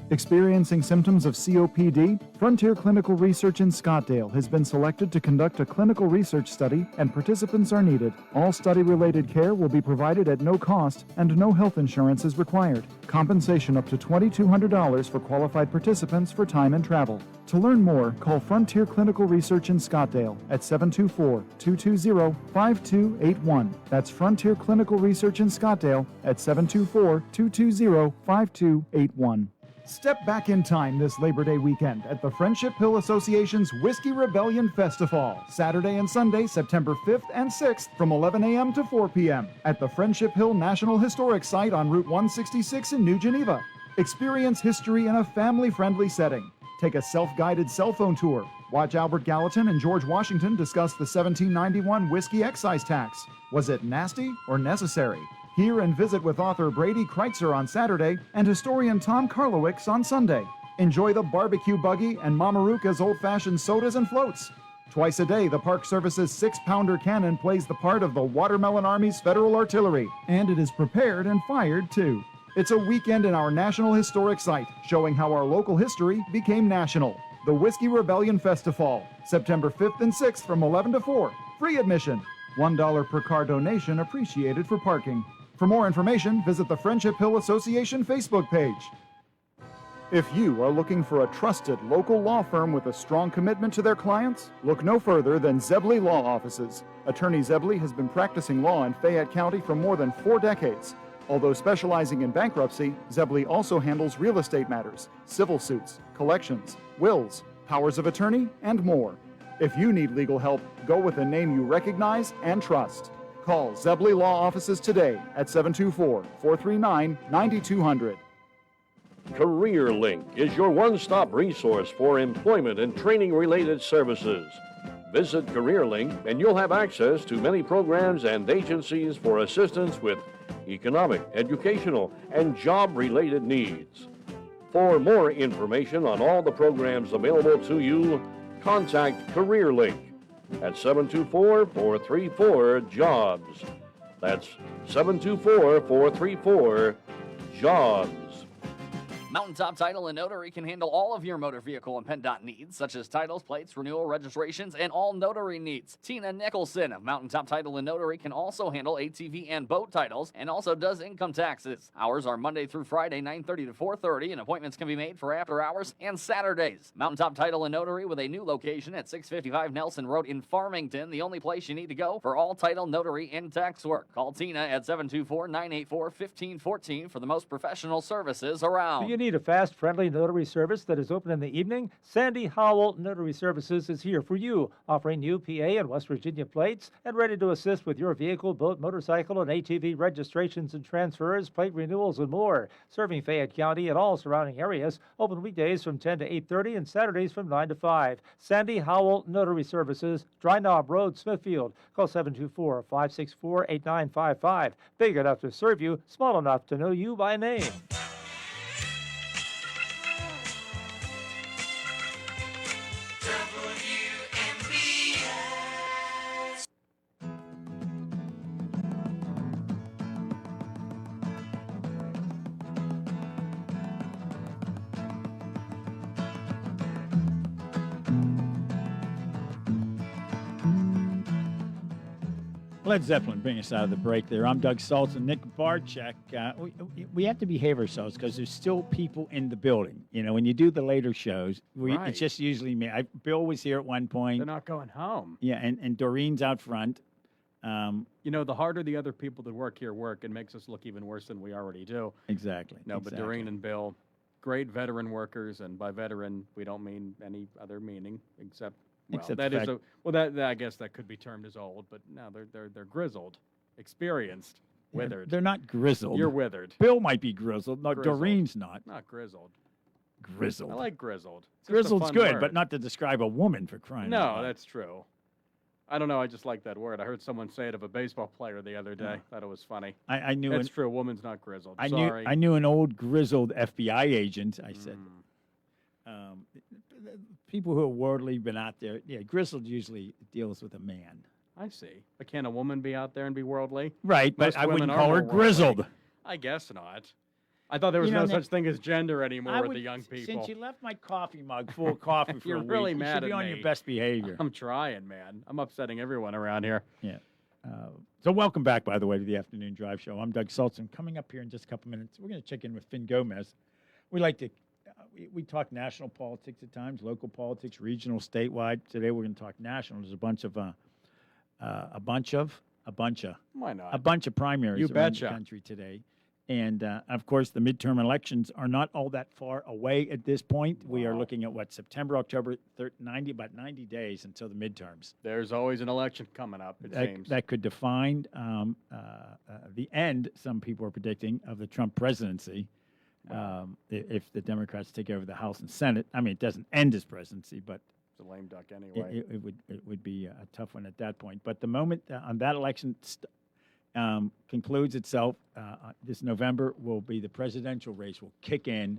Experiencing symptoms of COPD? Frontier Clinical Research in Scottdale has been selected to conduct a clinical research study, and participants are needed. All study-related care will be provided at no cost, and no health insurance is required. Compensation up to $2,200 for qualified participants for time and travel. To learn more, call Frontier Clinical Research in Scottdale at 724-220-5281. That's Frontier Clinical Research in Scottdale at 724-220-5281. Step back in time this Labor Day weekend at the Friendship Hill Association's Whiskey Rebellion Festival, Saturday and Sunday, September 5th and 6th from 11 a.m. to 4 p.m. at the Friendship Hill National Historic Site on Route 166 in New Geneva. Experience history in a family-friendly setting. Take a self-guided cell phone tour. Watch Albert Gallatin and George Washington discuss the 1791 whiskey excise tax. Was it nasty or necessary? Hear and visit with author Brady Kreitzer on Saturday and historian Tom Karlowicz on Sunday. Enjoy the barbecue buggy and Mamaruka's old-fashioned sodas and floats. Twice a day, the Park Service's 6-pounder cannon plays the part of the Watermelon Army's Federal Artillery, and it is prepared and fired, too. It's a weekend in our National Historic Site, showing how our local history became national. The Whiskey Rebellion Festival, September 5th and 6th from 11 to 4. Free admission. $1 per car donation appreciated for parking. For more information, visit the Friendship Hill Association Facebook page. If you are looking for a trusted local law firm with a strong commitment to their clients, look no further than Zebley Law Offices. Attorney Zebley has been practicing law in Fayette County for more than 4 decades. Although specializing in bankruptcy, Zebley also handles real estate matters, civil suits, collections, wills, powers of attorney, and more. If you need legal help, go with a name you recognize and trust. Call Zebley Law Offices today at 724-439-9200. CareerLink is your one-stop resource for employment and training-related services. Visit CareerLink and you'll have access to many programs and agencies for assistance with economic, educational, and job-related needs. For more information on all the programs available to you, contact CareerLink at 724-434-JOBS. That's 724-434-JOBS. Mountaintop Title and Notary can handle all of your motor vehicle and PennDOT needs, such as titles, plates, renewal, registrations, and all notary needs. Tina Nicholson of Mountaintop Title and Notary can also handle ATV and boat titles, and also does income taxes. Hours are Monday through Friday, 9:30 to 4:30, and appointments can be made for after hours and Saturdays. Mountaintop Title and Notary with a new location at 655 Nelson Road in Farmington, the only place you need to go for all title, notary, and tax work. Call Tina at 724-984-1514 for the most professional services around. Do you need a fast, friendly notary service that is open in the evening? Sandy Howell Notary Services is here for you, offering new PA and West Virginia plates and ready to assist with your vehicle, boat, motorcycle, and ATV registrations and transfers, plate renewals, and more. Serving Fayette County and all surrounding areas. Open weekdays from 10 to 8:30 and Saturdays from 9 to 5. Sandy Howell Notary Services, Dry Knob Road, Smithfield. Call 724-564-8955. Big enough to serve you, small enough to know you by name. Led Zeppelin bring us out of the break there. I'm Doug Saltzman, Nick Barczyk. We have to behave ourselves because there's still people in the building. You know, when you do the later shows, Right. it's just usually me. Bill was here at one point. They're not going home. Yeah, and Doreen's out front. You know, the harder the other people that work here work, it makes us look even worse than we already do. Exactly. No, but Doreen and Bill, great veteran workers, and by veteran, we don't mean any other meaning except. Well, Except that the is fact- that I guess that could be termed as old, but no, they're grizzled, experienced, withered. They're not grizzled. You're withered. Bill might be grizzled. No, Grizzled. Doreen's not. Not grizzled. Grizzled. I like grizzled. It's just a Grizzled's fun good, word. but not to describe a woman for crying out No, loud. that's true. I don't know. I just like that word. I heard someone say it of a baseball player the other day. Thought it was funny. I knew It's an- true. A woman's not grizzled. I Sorry. knew an old grizzled FBI agent. I said, people who are worldly been out there. Yeah, grizzled usually deals with a man. I see. But can a woman be out there and be worldly? Right, but Most I women wouldn't are call her more worldly. grizzled. I guess not. I thought there was You know, no Nick, such thing as gender anymore I with would- the young people. Since you left my coffee mug full of coffee for You're a week, really you mad should be at on me. your best behavior. I'm trying, man. I'm upsetting everyone around here. Yeah. So welcome back, by the way, to the Afternoon Drive Show. I'm Doug Saltzman. Coming up here in just a couple minutes, we're going to check in with Finn Gomez. We like to we talk national politics at times, local politics, regional, statewide. Today we're going to talk national. There's a bunch of Why not? a bunch of primaries You around betcha. the country today. And, of course, the midterm elections are not all that far away at this point. We are looking at, September, October, about 90 days until the midterms. There's always an election coming up, it seems. That could define the end, some people are predicting, of the Trump presidency if the Democrats take over the House and Senate. I mean, it doesn't end his presidency, but It's a lame duck anyway. it would be a tough one at that point. But the moment on that election concludes itself, this November will be the presidential race will kick in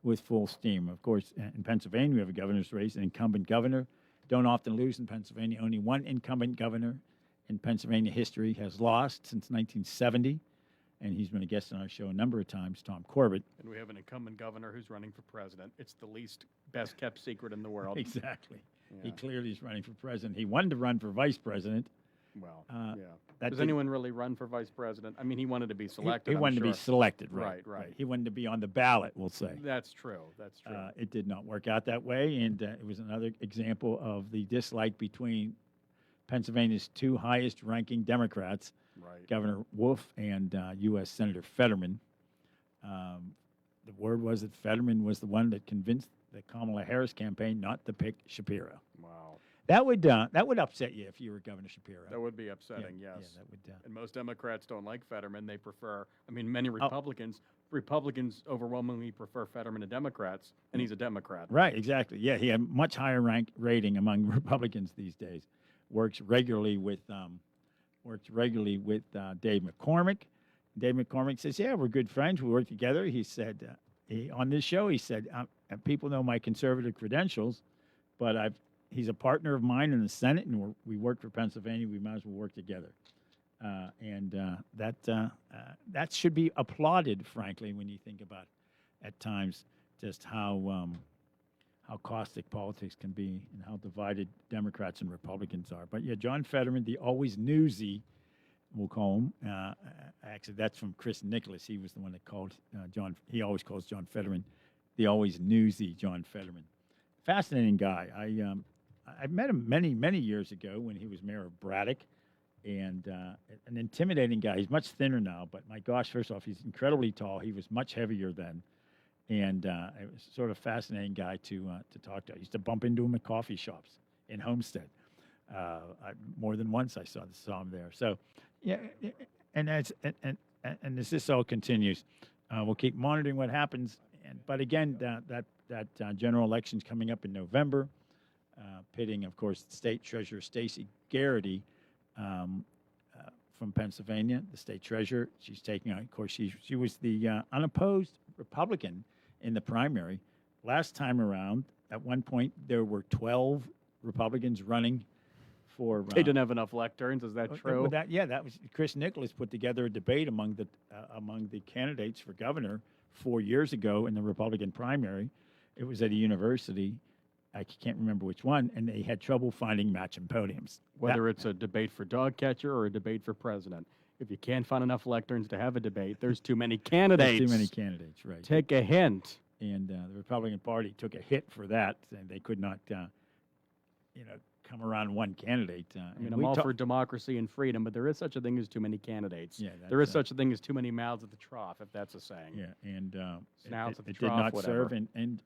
with full steam. Of course, in Pennsylvania, we have a governor's race, an incumbent governor. Don't often lose in Pennsylvania. Only one incumbent governor in Pennsylvania history has lost since 1970, and he's been a guest on our show a number of times, Tom Corbett. And we have an incumbent governor who's running for president. It's the least best kept secret in the world. Exactly. He Yeah. clearly is running for president. He wanted to run for vice president. Well, that Does didn't- anyone really run for vice president? I mean, he wanted to be selected. He I'm wanted to be sure. selected, right? Right. He wanted to be on the ballot, we'll say. That's true. That's true. It did not work out that way, and it was another example of the dislike between Pennsylvania's two highest-ranking Democrats, Governor Wolf and U.S. Senator Fetterman. The word was that Fetterman was the one that convinced the Kamala Harris campaign not to pick Shapiro. Wow. That would upset you if you were Governor Shapiro. That would be upsetting, Yeah, yes. that would. And most Democrats don't like Fetterman. They prefer, I mean, many Republicans overwhelmingly prefer Fetterman to Democrats, and he's a Democrat. Right, exactly. Yeah, he had much higher rating among Republicans these days. Works regularly with Dave McCormick, Dave McCormick says, yeah, we're good friends. We work together. He said, on this show, he said, people know my conservative credentials, but he's a partner of mine in the Senate, and we work for Pennsylvania. We might as well work together. That should be applauded, frankly, when you think about at times just how caustic politics can be and how divided Democrats and Republicans are. But yeah, John Fetterman, the always newsy, we'll call him. Actually, that's from Chris Nicholas. He was the one that called John. He always calls John Fetterman the always newsy John Fetterman. Fascinating guy. I met him many years ago when he was mayor of Braddock, and an intimidating guy. He's much thinner now, but my gosh, first off, he's incredibly tall. He was much heavier then, and it was sort of fascinating guy to talk to. I used to bump into him at coffee shops in Homestead. More than once I saw him there. So, yeah, and as this all continues, we'll keep monitoring what happens. But again, that general election's coming up in November, pitting, of course, State Treasurer Stacey Garrity from Pennsylvania, the state treasurer. She's taking on, of course, she was the unopposed Republican in the primary. Last time around, at one point, there were 12 Republicans running for. They didn't have enough lecterns. Is that true? That was Chris Nicholas put together a debate among the candidates for governor 4 years ago in the Republican primary. It was at a university. I can't remember which one, and they had trouble finding matching podiums. Whether it's a debate for dog catcher or a debate for president. If you can't find enough lecterns to have a debate, there's too many candidates. There's too many candidates, right. Take a hint. And the Republican Party took a hit for that, and they could not, come around one candidate. I mean, I'm all for democracy and freedom, but there is such a thing as too many candidates. Yeah, there is such a thing as too many mouths at the trough, if that's a saying. Yeah, and Snouts at the it trough, did not whatever. serve. And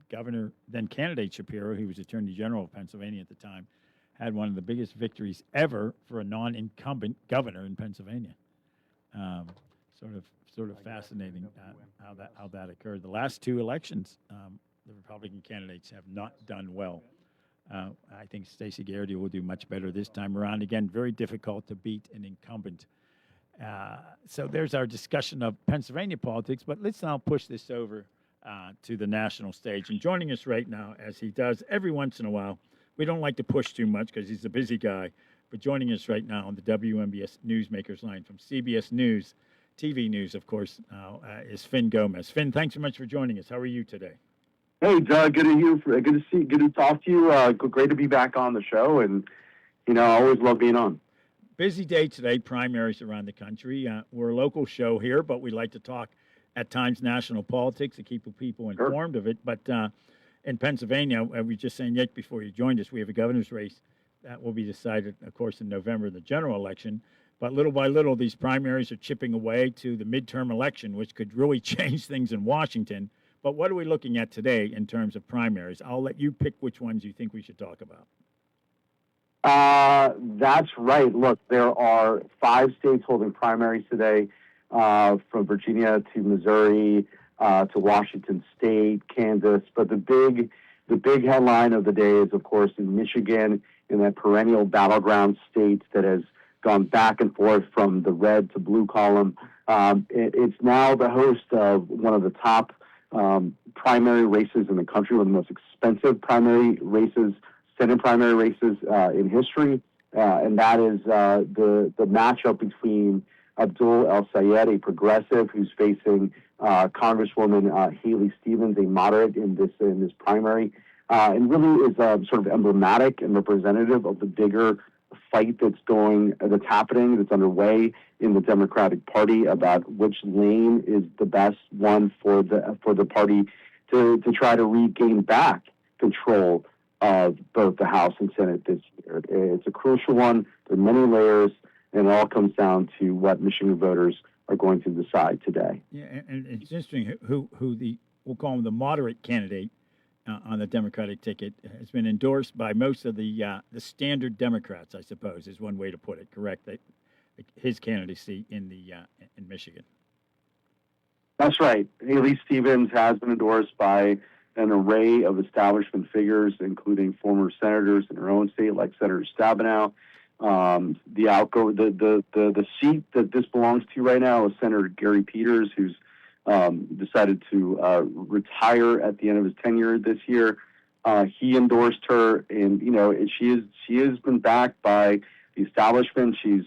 Governor, then candidate Shapiro, who was Attorney General of Pennsylvania at the time, had one of the biggest victories ever for a non-incumbent governor in Pennsylvania. Sort of fascinating how that occurred. The last two elections, the Republican candidates have not done well. I think Stacey Garrity will do much better this time around. Again, very difficult to beat an incumbent. So there's our discussion of Pennsylvania politics, but let's now push this over to the national stage. And joining us right now, as he does every once in a while, we don't like to push too much because he's a busy guy, but joining us right now on the WMBS Newsmakers line from CBS News, TV News, of course, is Finn Gomez. Finn, thanks so much for joining us. How are you today? Hey, Doug. Good to talk to you. Great to be back on the show, and I always love being on. Busy day today. Primaries around the country. We're a local show here, but we like to talk at times national politics to keep people informed of it. But in Pennsylvania, we were just saying yet before you joined us, we have a governor's race that will be decided, of course, in November, the general election. But little by little, these primaries are chipping away to the midterm election, which could really change things in Washington. But what are we looking at today in terms of primaries? I'll let you pick which ones you think we should talk about. That's right. Look, there are 5 states holding primaries today, from Virginia to Missouri to Washington State, Kansas. But the big headline of the day is, of course, in Michigan, in that perennial battleground state that has gone back and forth from the red to blue column. It's now the host of one of the top primary races in the country, one of the most expensive primary races, Senate primary races in history, and that is the matchup between Abdul El-Sayed, a progressive who's facing Congresswoman Haley Stevens, a moderate in this primary, and really is sort of emblematic and representative of the bigger fight that's happening, that's underway in the Democratic Party about which lane is the best one for the party to try to regain back control of both the House and Senate this year. It's a crucial one. There are many layers, and it all comes down to what Michigan voters are going to decide today. Yeah, and it's interesting who we'll call him the moderate candidate on the Democratic ticket has been endorsed by most of the standard Democrats, I suppose, is one way to put it. Correct? His candidacy in Michigan. That's right. Haley Stevens has been endorsed by an array of establishment figures, including former senators in her own state, like Senator Stabenow, The seat that this belongs to right now is Senator Gary Peters, who's decided to retire at the end of his tenure this year. He endorsed her, and she has been backed by the establishment. She's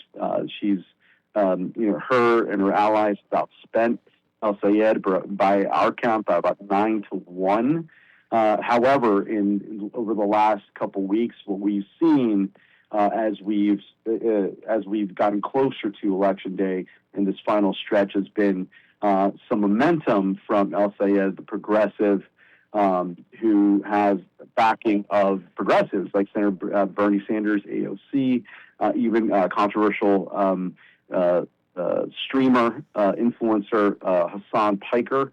her and her allies outspent Al Sayed by our count by about 9-1. However, over the last couple weeks, what we've seen as we've gotten closer to Election Day and this final stretch has been some momentum from Al Sayed, the progressive, who has backing of progressives like Senator Bernie Sanders, AOC, even controversial streamer, influencer Hassan Piker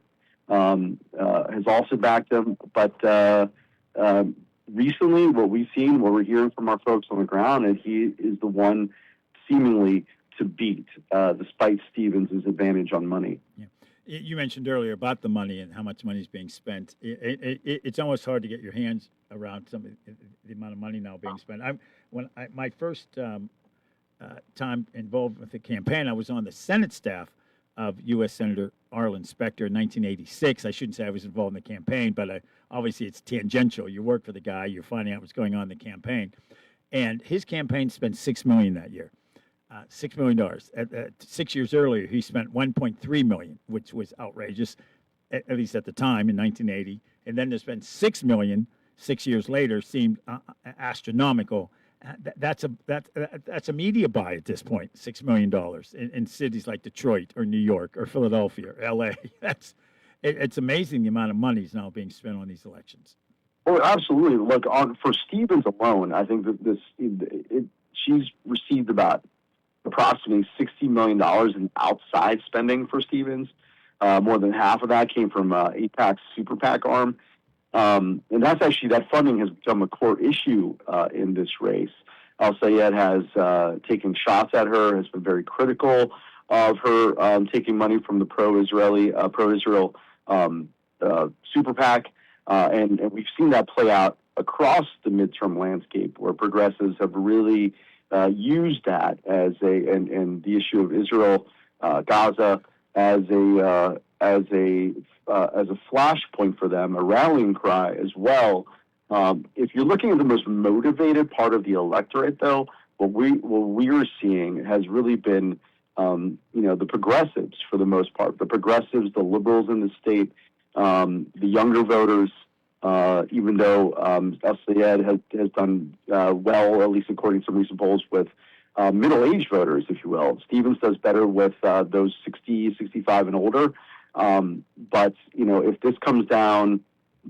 has also backed him. But recently, what we've seen, what we're hearing from our folks on the ground, and he is the one seemingly to beat, despite Stevens' advantage on money. Yeah. You mentioned earlier about the money and how much money is being spent. It's almost hard to get your hands around the amount of money now being spent. My first time involved with the campaign, I was on the Senate staff of U.S. Senator Arlen Specter in 1986. I shouldn't say I was involved in the campaign, but obviously it's tangential. You work for the guy, you're finding out what's going on in the campaign. And his campaign spent $6 million that year. $6 million. 6 years earlier, he spent $1.3 million, which was outrageous, at least at the time in 1980. And then to spend $6 million 6 years later seemed astronomical. That's a media buy at this point. $6 million in cities like Detroit or New York or Philadelphia or L.A. It's amazing the amount of money is now being spent on these elections. Oh, absolutely. Look, for Stevens alone, I think that she's received about approximately $60 million in outside spending for Stevens. More than half of that came from AIPAC's Super PAC arm. And that funding has become a core issue in this race. Al Sayed has taken shots at her, has been very critical of her taking money from the pro-Israel Super PAC. And we've seen that play out across the midterm landscape where progressives have really used that as and the issue of Israel, Gaza as a flashpoint for them, a rallying cry as well. If you're looking at the most motivated part of the electorate, though, what we're seeing has really been, the progressives for the most part, the progressives, the liberals in the state, the younger voters. Even though Al Sayed has done well, at least according to some recent polls, with middle-aged voters, if you will. Stevens does better with those 60, 65 and older. But, if this comes down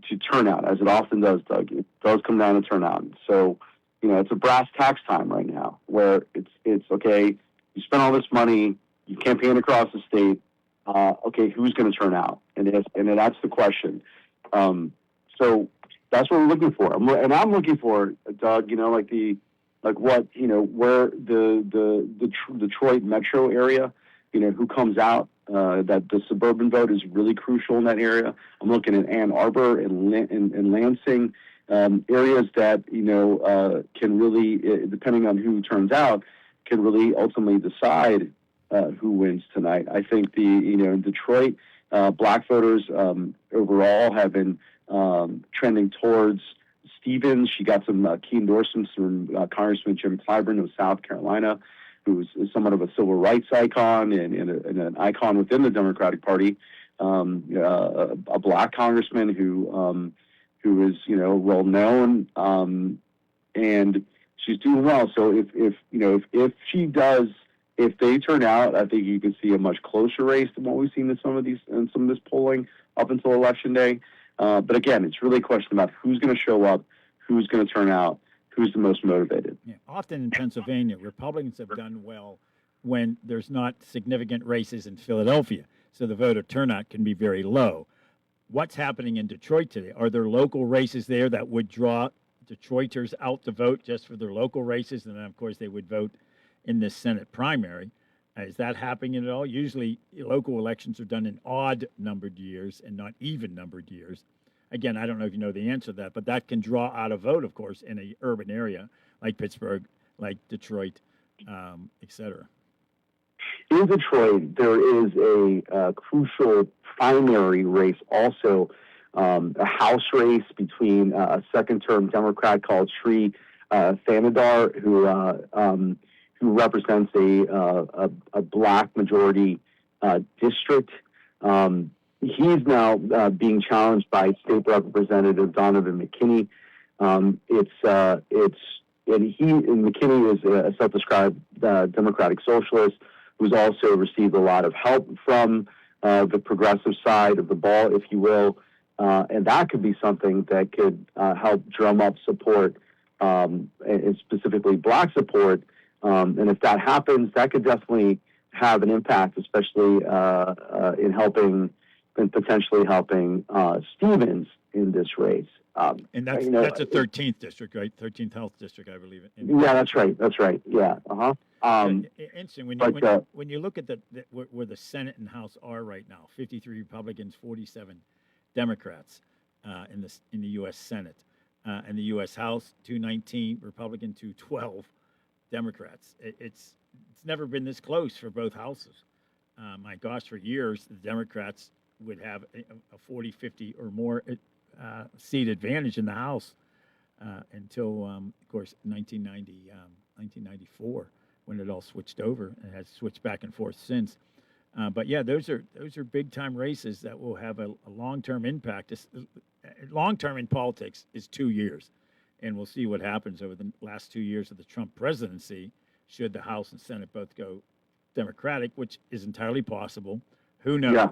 to turnout, as it often does, Doug, it does come down to turnout. So, it's a brass tacks time right now where it's okay, you spent all this money, you campaign across the state, okay, who's going to turn out? And that's the question. So that's what we're looking for. And I'm looking for, Doug, where the Detroit metro area, who comes out, that the suburban vote is really crucial in that area. I'm looking at Ann Arbor and Lansing, areas that, can really, depending on who turns out, can really ultimately decide who wins tonight. I think in Detroit, black voters overall have been trending towards Stevens. She got some key endorsements from Congressman Jim Clyburn of South Carolina, who is somewhat of a civil rights icon and an icon within the Democratic Party. A black congressman who is well known, and she's doing well. So if they turn out, I think you can see a much closer race than what we've seen in some of this polling up until Election Day. But again, it's really a question about who's going to show up, who's going to turn out, who's the most motivated. Yeah. Often in Pennsylvania, Republicans have done well when there's not significant races in Philadelphia, so the voter turnout can be very low. What's happening in Detroit today? Are there local races there that would draw Detroiters out to vote just for their local races, and then, of course, they would vote in this Senate primary? Is that happening at all? Usually, local elections are done in odd-numbered years and not even-numbered years. Again, I don't know if you know the answer to that, but that can draw out a vote, of course, in an urban area like Pittsburgh, like Detroit, et cetera. In Detroit, there is a crucial primary race also, a House race between a second-term Democrat called Sri Thanadar, who represents a black majority district. He's now being challenged by State Representative Donovan McKinney. McKinney is a self-described Democratic socialist who's also received a lot of help from the progressive side of the ball, if you will, and that could be something that could help drum up support, and specifically black support. And if that happens, that could definitely have an impact, especially in helping and potentially helping Stevens in this race. And that's a 13th district, right? 13th Health District, I believe. Yeah, that's right. That's right. Yeah. Interesting. When you look at where the Senate and House are right now, 53 Republicans, 47 Democrats in the U.S. Senate, and the U.S. House 219 Republican, 212 Democrats. It's never been this close for both houses. My gosh, for years the Democrats would have a 40, 50 or more seat advantage in the House until, of course, 1994, when it all switched over, and has switched back and forth since. But yeah, those are big time races that will have a long-term impact. Long-term in politics is 2 years, and we'll see what happens over the last 2 years of the Trump presidency. Should the House and Senate both go Democratic, which is entirely possible, who knows? Yeah.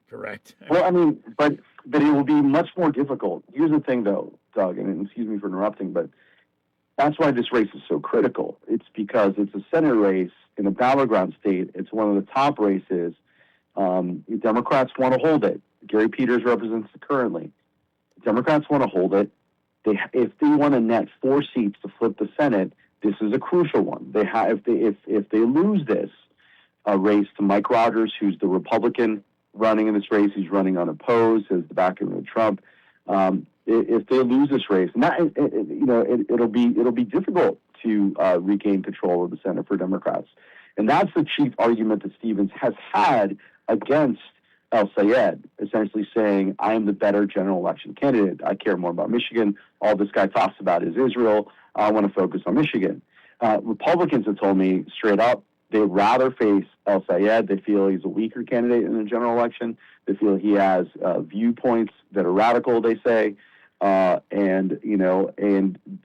Correct. Well, I mean, but it will be much more difficult. Here's the thing, though, Doug, and excuse me for interrupting, but that's why this race is so critical. It's because it's a Senate race in a battleground state. It's one of the top races. Democrats want to hold it. Gary Peters represents it currently. Democrats want to hold it. If they want to net 4 seats to flip the Senate, this is a crucial one. If they lose this race to Mike Rogers, who's the Republican running in this race, he's running unopposed, as the backer of Trump. If they lose this race, and that, it'll be difficult to regain control of the Senate for Democrats, and that's the chief argument that Stevens has had against El Sayed, essentially saying, "I am the better general election candidate. I care more about Michigan. All this guy talks about is Israel. I want to focus on Michigan." Republicans have told me straight up they'd rather face El Sayed. They feel he's a weaker candidate in the general election. They feel he has viewpoints that are radical, they say, and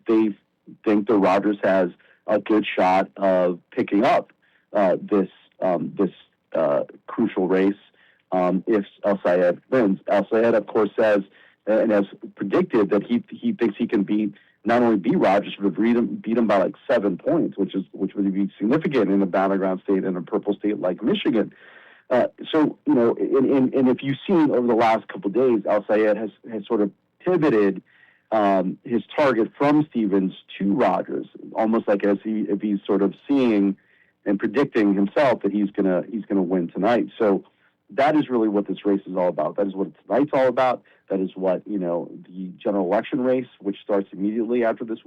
they think that Rogers has a good shot of picking up this crucial race if El Sayed wins. El Sayed, of course, says and has predicted that he thinks he can not only beat Rogers, but beat him by like 7 points, which would be significant in a battleground state in a purple state like Michigan. And if you've seen over the last couple of days, El Sayed has sort of pivoted his target from Stevens to Rogers, almost like if he's sort of seeing and predicting himself that he's gonna win tonight. So that is really what this race is all about. That is what tonight's all about. That is what the general election race, which starts immediately after this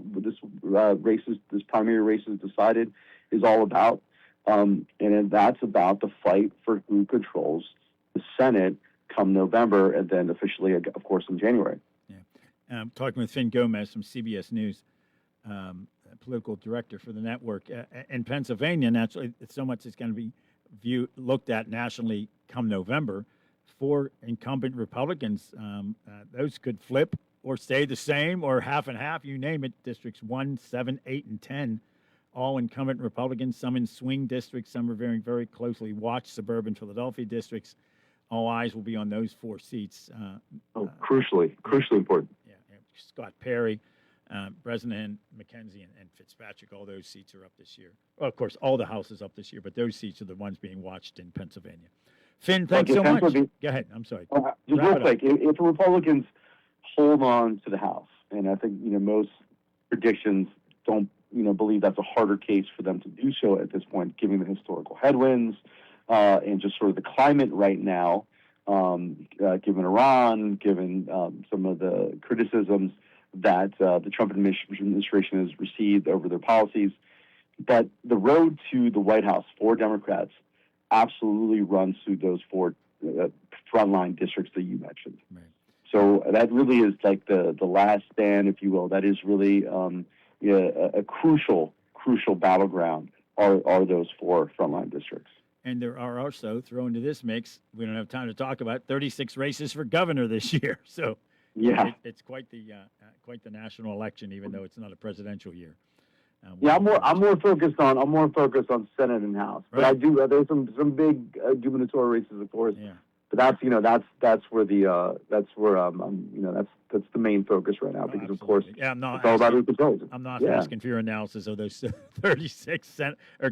primary race is decided, is all about. And that's about the fight for who controls the Senate come November, and then officially, of course, in January. Yeah, talking with Finn Gomez from CBS News, political director for the network in Pennsylvania. Naturally, so much is going to be looked at nationally come November. For incumbent Republicans, those could flip or stay the same or half and half, you name it. Districts 1, 7, 8, and 10, all incumbent Republicans, some in swing districts, some are very, very closely watched suburban Philadelphia districts. All eyes will be on those 4 seats. Crucially important. Yeah, Scott Perry, Bresnahan, McKenzie, and Fitzpatrick, all those seats are up this year. Well, of course, all the houses up this year, but those seats are the ones being watched in Pennsylvania. Finn, thanks so much. Go ahead. I'm sorry. Just real quick, if the Republicans hold on to the House, and I think most predictions don't believe that's a harder case for them to do so at this point, given the historical headwinds and just sort of the climate right now, given Iran, given some of the criticisms that the Trump administration has received over their policies. But the road to the White House for Democrats absolutely runs through those four frontline districts that you mentioned. Right. So that really is like the last stand, if you will. That is really a crucial battleground are those four frontline districts. And there are also, thrown into this mix, we don't have time to talk about, 36 races for governor this year. So yeah, it's quite the national election, even though it's not a presidential year. I'm more focused on Senate and House, but I do there's some big gubernatorial races, of course. Yeah. But that's where that's the main focus right now, because of course I'm not it's all about who controls it. I'm not asking for your analysis of those 36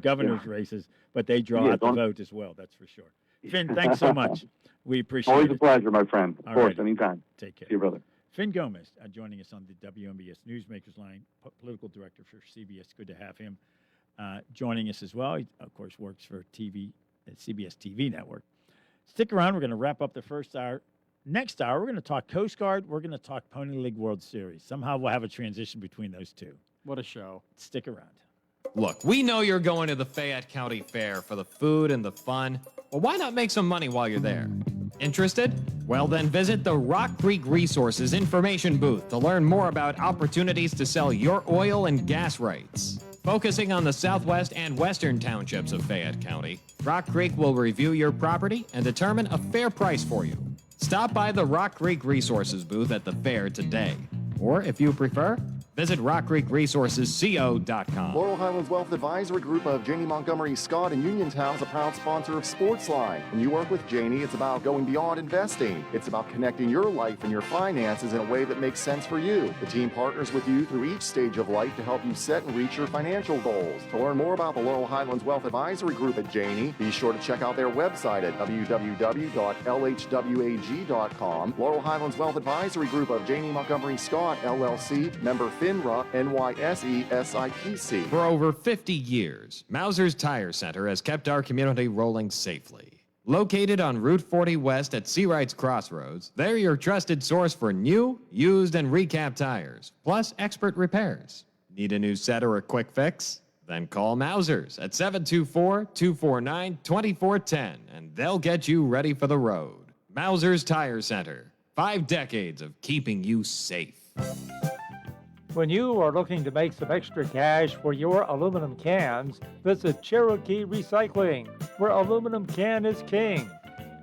governor's races, but they draw out the vote as well. That's for sure. Finn, thanks so much. We appreciate Always it. a pleasure, my friend. Of course, anytime. Take care. See you, brother. Finn Gomez joining us on the WMBS Newsmakers line, political director for CBS. Good to have him joining us as well. He, of course, works for CBS TV network. Stick around. We're going to wrap up the first hour. Next hour, we're going to talk Coast Guard. We're going to talk Pony League World Series. Somehow we'll have a transition between those two. What a show. Stick around. Look, we know you're going to the Fayette County Fair for the food and the fun. Well, why not make some money while you're there? Interested? Well, then visit the Rock Creek Resources information booth to learn more about opportunities to sell your oil and gas rights. Focusing on the southwest and western townships of Fayette County, Rock Creek will review your property and determine a fair price for you. Stop by the Rock Creek Resources booth at the fair today. Or, if you prefer, visit rockcreekresourcesco.com. Laurel Highlands Wealth Advisory Group of Janie Montgomery Scott in Uniontown is a proud sponsor of Sportsline. When you work with Janie, it's about going beyond investing. It's about connecting your life and your finances in a way that makes sense for you. The team partners with you through each stage of life to help you set and reach your financial goals. To learn more about the Laurel Highlands Wealth Advisory Group at Janie, be sure to check out their website at www.lhwag.com. Laurel Highlands Wealth Advisory Group of Janie Montgomery Scott, LLC, member FINRA, NYSE SIPC. For over 50 years, Mauser's Tire Center has kept our community rolling safely. Located on Route 40 West at Seawrights Crossroads, they're your trusted source for new, used, and recap tires, plus expert repairs. Need a new set or a quick fix? Then call Mauser's at 724-249-2410, and they'll get you ready for the road. Mauser's Tire Center, 5 decades of keeping you safe. When you are looking to make some extra cash for your aluminum cans, visit Cherokee Recycling, where aluminum can is king.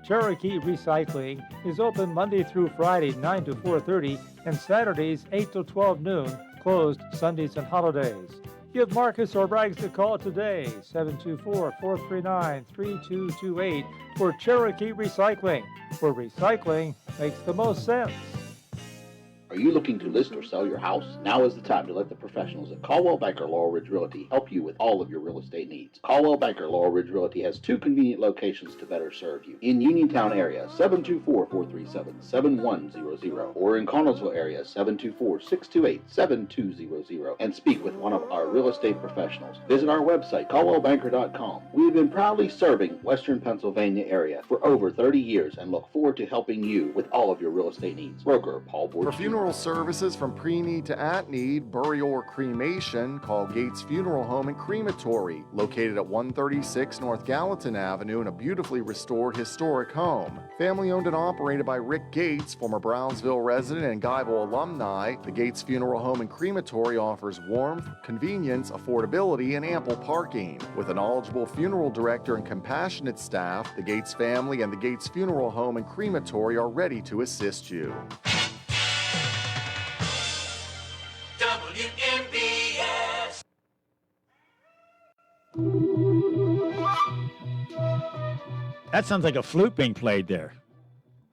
Cherokee Recycling is open Monday through Friday, 9 to 4:30, and Saturdays, 8 to 12 noon, closed Sundays and holidays. Give Marcus or Rags a call today, 724-439-3228, for Cherokee Recycling, where recycling makes the most sense. Are you looking to list or sell your house? Now is the time to let the professionals at Caldwell Banker Laurel Ridge Realty help you with all of your real estate needs. Caldwell Banker Laurel Ridge Realty has 2 convenient locations to better serve you. In Uniontown area, 724-437-7100, or in Connellsville area, 724-628-7200, and speak with one of our real estate professionals. Visit our website, caldwellbanker.com. We have been proudly serving Western Pennsylvania area for over 30 years and look forward to helping you with all of your real estate needs. Broker Paul Borges. For funeral services from pre-need to at-need, burial or cremation, call Gates Funeral Home and Crematory, located at 136 North Gallatin Avenue in a beautifully restored historic home. Family owned and operated by Rick Gates, former Brownsville resident and Guyville alumni, the Gates Funeral Home and Crematory offers warmth, convenience, affordability, and ample parking. With a knowledgeable funeral director and compassionate staff, the Gates family and the Gates Funeral Home and Crematory are ready to assist you. WMBS. That sounds like a flute being played there.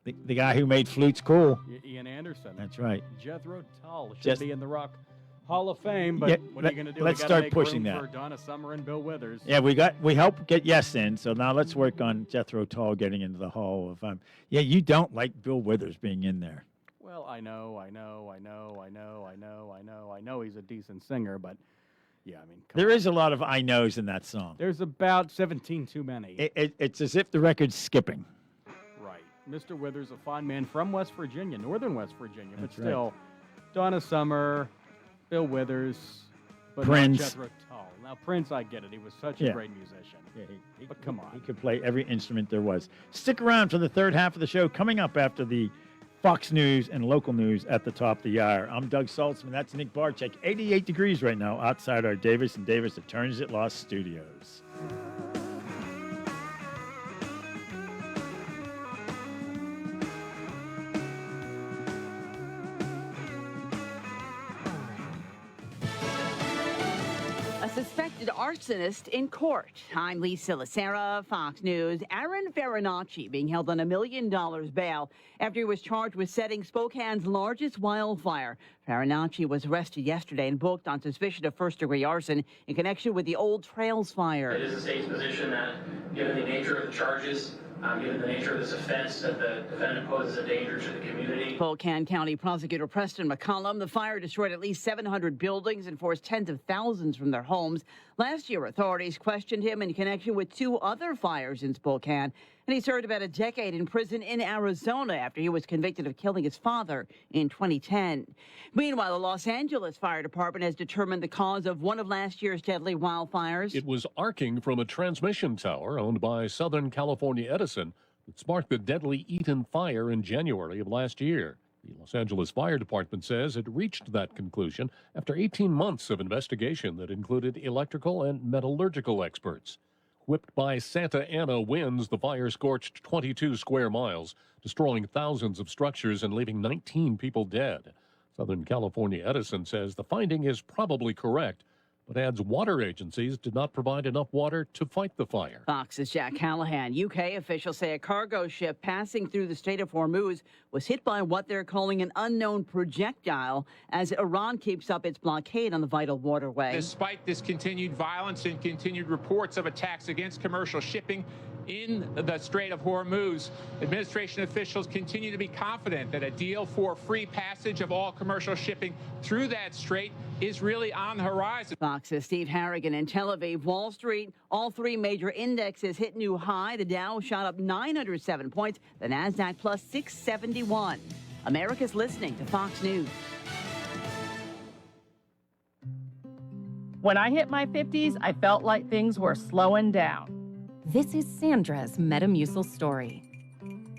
The guy who made flutes cool. Ian Anderson. That's right. Jethro Tull should be in the Rock Hall of Fame, but Yeah, what are you going to do? let's We gotta start make pushing room that. for Donna Summer and Bill Withers. Yeah, we helped get Yes in, so now let's work on Jethro Tull getting into the Hall of Fame. Yeah, you don't like Bill Withers being in there. Well, I know he's a decent singer, but yeah, I mean, There is a lot of I knows in that song. there's about 17 too many. It's as if the record's skipping. Right. Mr. Withers, a fine man from West Virginia, northern West Virginia, That's but right. still, Donna Summer, Bill Withers, But Prince. not Jethro Tull. Now, Prince, I get it. He was such a Yeah. great musician. Yeah, but come on. He could play every instrument there was. Stick around for the third half of the show coming up after the Fox News and local news at the top of the hour. I'm Doug Saltzman. That's Nick Barczyk. 88 degrees right now outside our Davis & Davis Attorneys at Law studios. A suspected arsonist in court. I'm Lisa Lacera, Fox News. Aaron Farinacci being held on $1 million bail after he was charged with setting Spokane's largest wildfire. Farinacci was arrested yesterday and booked on suspicion of first-degree arson in connection with the Old Trails fire. It is the state's position that, given the nature of the charges, given the nature of this offense, that the defendant poses a danger to the community. Spokane County Prosecutor Preston McCollum. The fire destroyed at least 700 buildings and forced tens of thousands from their homes. Last year, authorities questioned him in connection with 2 other fires in Spokane, and he served about a decade in prison in Arizona after he was convicted of killing his father in 2010. Meanwhile, the Los Angeles Fire Department has determined the cause of one of last year's deadly wildfires. It was arcing from a transmission tower owned by Southern California Edison that sparked the deadly Eaton fire in January of last year. The Los Angeles Fire Department says it reached that conclusion after 18 months of investigation that included electrical and metallurgical experts. Whipped by Santa Ana winds, the fire scorched 22 square miles, destroying thousands of structures and leaving 19 people dead. Southern California Edison says the finding is probably correct, but adds water agencies did not provide enough water to fight the fire. Fox's Jack Callahan. UK officials say a cargo ship passing through the Strait of Hormuz was hit by what they're calling an unknown projectile as Iran keeps up its blockade on the vital waterway. Despite this continued violence and continued reports of attacks against commercial shipping in the Strait of Hormuz, administration officials continue to be confident that a deal for free passage of all commercial shipping through that strait is really on the horizon. Fox's Steve Harrigan in Tel Aviv. Wall Street, all 3 major indexes hit new high. The Dow shot up 907 points, the NASDAQ plus 671. America's listening to Fox News. When I hit my 50s, I felt like things were slowing down. This is Sandra's Metamucil story.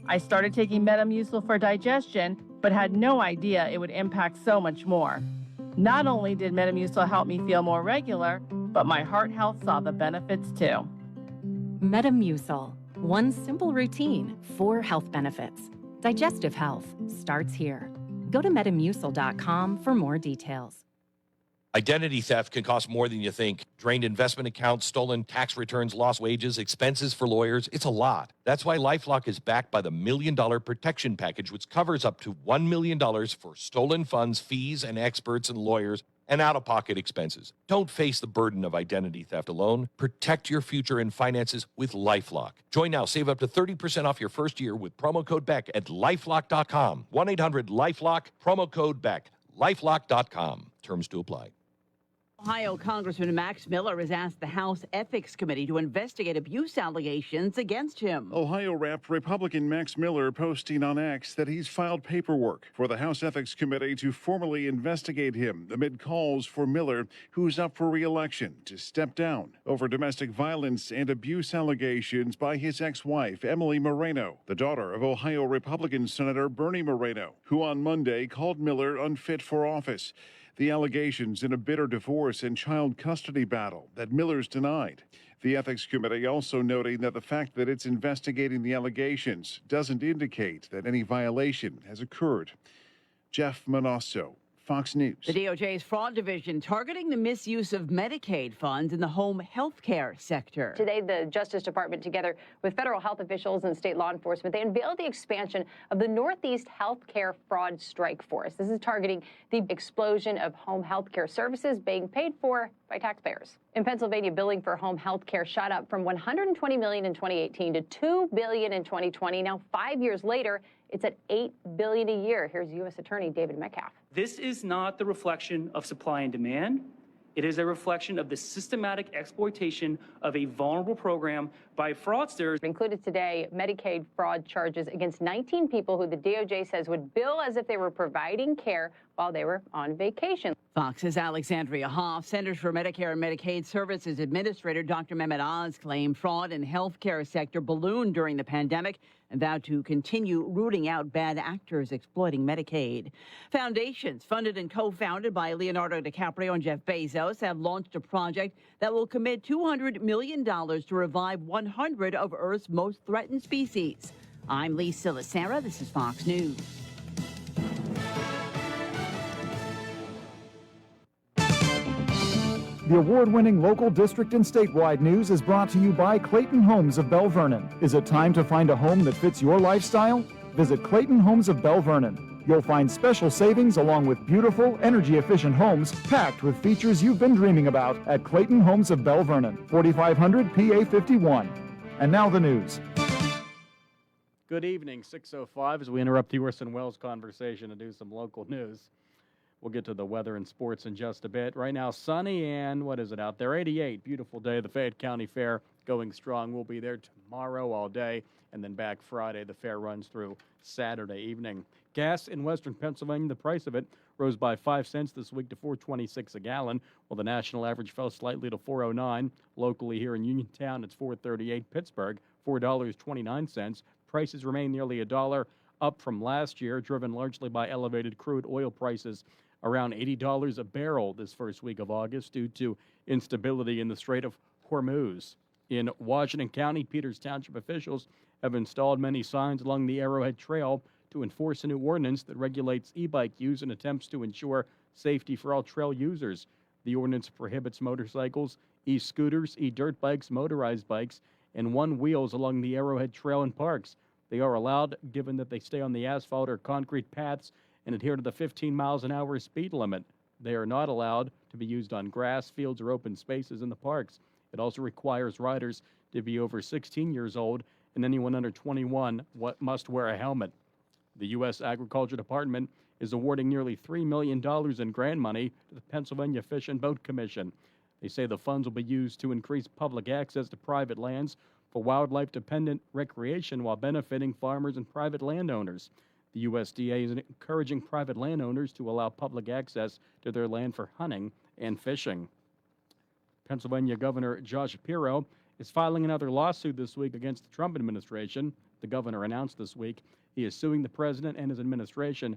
I started taking Metamucil for digestion, but had no idea it would impact so much more. Not only did Metamucil help me feel more regular, but my heart health saw the benefits too. Metamucil, one simple routine, 4 health benefits. Digestive health starts here. Go to metamucil.com for more details. Identity theft can cost more than you think. Drained investment accounts, stolen tax returns, lost wages, expenses for lawyers. It's a lot. That's why LifeLock is backed by the $1 Million Protection Package, which covers up to $1 million for stolen funds, fees, and experts and lawyers, and out-of-pocket expenses. Don't face the burden of identity theft alone. Protect your future and finances with LifeLock. Join now. Save up to 30% off your first year with promo code BECK at LifeLock.com. 1-800-LifeLock, promo code BECK. LifeLock.com. Terms to apply. Ohio Congressman Max Miller has asked the House Ethics Committee to investigate abuse allegations against him. Ohio Rep. Republican Max Miller posting on X that he's filed paperwork for the House Ethics Committee to formally investigate him amid calls for Miller, who's up for re-election, to step down over domestic violence and abuse allegations by his ex-wife, Emily Moreno, the daughter of Ohio Republican Senator Bernie Moreno, who on Monday called Miller unfit for office. The allegations in a bitter divorce and child custody battle that Miller's denied. The Ethics Committee also noting that the fact that it's investigating the allegations doesn't indicate that any violation has occurred. Jeff Manasso, Fox News. The DOJ's fraud division targeting the misuse of Medicaid funds in the home health care sector. Today, the Justice Department, together with federal health officials and state law enforcement, they unveiled the expansion of the Northeast Healthcare Fraud Strike Force. This is targeting the explosion of home health care services being paid for by taxpayers. In Pennsylvania, billing for home health care shot up from $120 million in 2018 to $2 billion in 2020. Now, 5 years later, it's at $8 billion a year. Here's U.S. Attorney David Metcalf. This is not the reflection of supply and demand. It is a reflection of the systematic exploitation of a vulnerable program by fraudsters. Included today, Medicaid fraud charges against 19 people who the DOJ says would bill as if they were providing care while they were on vacation. Fox's Alexandria Hoff, Centers for Medicare and Medicaid Services Administrator Dr. Mehmet Oz claimed fraud in healthcare sector ballooned during the pandemic and vowed to continue rooting out bad actors exploiting Medicaid. Foundations funded and co-founded by Leonardo DiCaprio and Jeff Bezos have launched a project that will commit $200 million to revive 100 of Earth's most threatened species. I'm Lee Silasera. This is Fox News. The award-winning local, district, and statewide news is brought to you by Clayton Homes of Bell Vernon. Is it time to find a home that fits your lifestyle? Visit Clayton Homes of Bell Vernon. You'll find special savings along with beautiful, energy-efficient homes packed with features you've been dreaming about at Clayton Homes of Bell Vernon, 4500 PA 51. And now the news. Good evening, 6:05, as we interrupt the Orson Welles conversation to do some local news. We'll get to the weather and sports in just a bit. Right now, sunny and, what is it out there? 88. Beautiful day. The Fayette County Fair going strong. We'll be there tomorrow all day, and then back Friday. The fair runs through Saturday evening. Gas in western Pennsylvania, the price of it rose by 5 cents this week to $4.26 a gallon, while the national average fell slightly to $4.09. Locally here in Uniontown, it's $4.38. Pittsburgh, $4.29. Prices remain nearly $1 up from last year, driven largely by elevated crude oil prices, around $80 a barrel this first week of August due to instability in the Strait of Hormuz. In Washington County, Peters Township officials have installed many signs along the Arrowhead Trail to enforce a new ordinance that regulates e-bike use and attempts to ensure safety for all trail users. The ordinance prohibits motorcycles, e-scooters, e-dirt bikes, motorized bikes, and one-wheels along the Arrowhead Trail and parks. They are allowed, given that they stay on the asphalt or concrete paths and adhere to the 15 miles an hour speed limit. They are not allowed to be used on grass, fields, or open spaces in the parks. It also requires riders to be over 16 years old, and anyone under 21 must wear a helmet. The U.S. Agriculture Department is awarding nearly $3 million in grant money to the Pennsylvania Fish and Boat Commission. They say the funds will be used to increase public access to private lands for wildlife-dependent recreation while benefiting farmers and private landowners. The USDA is encouraging private landowners to allow public access to their land for hunting and fishing. Pennsylvania Governor Josh Shapiro is filing another lawsuit this week against the Trump administration. The governor announced this week he is suing the president and his administration,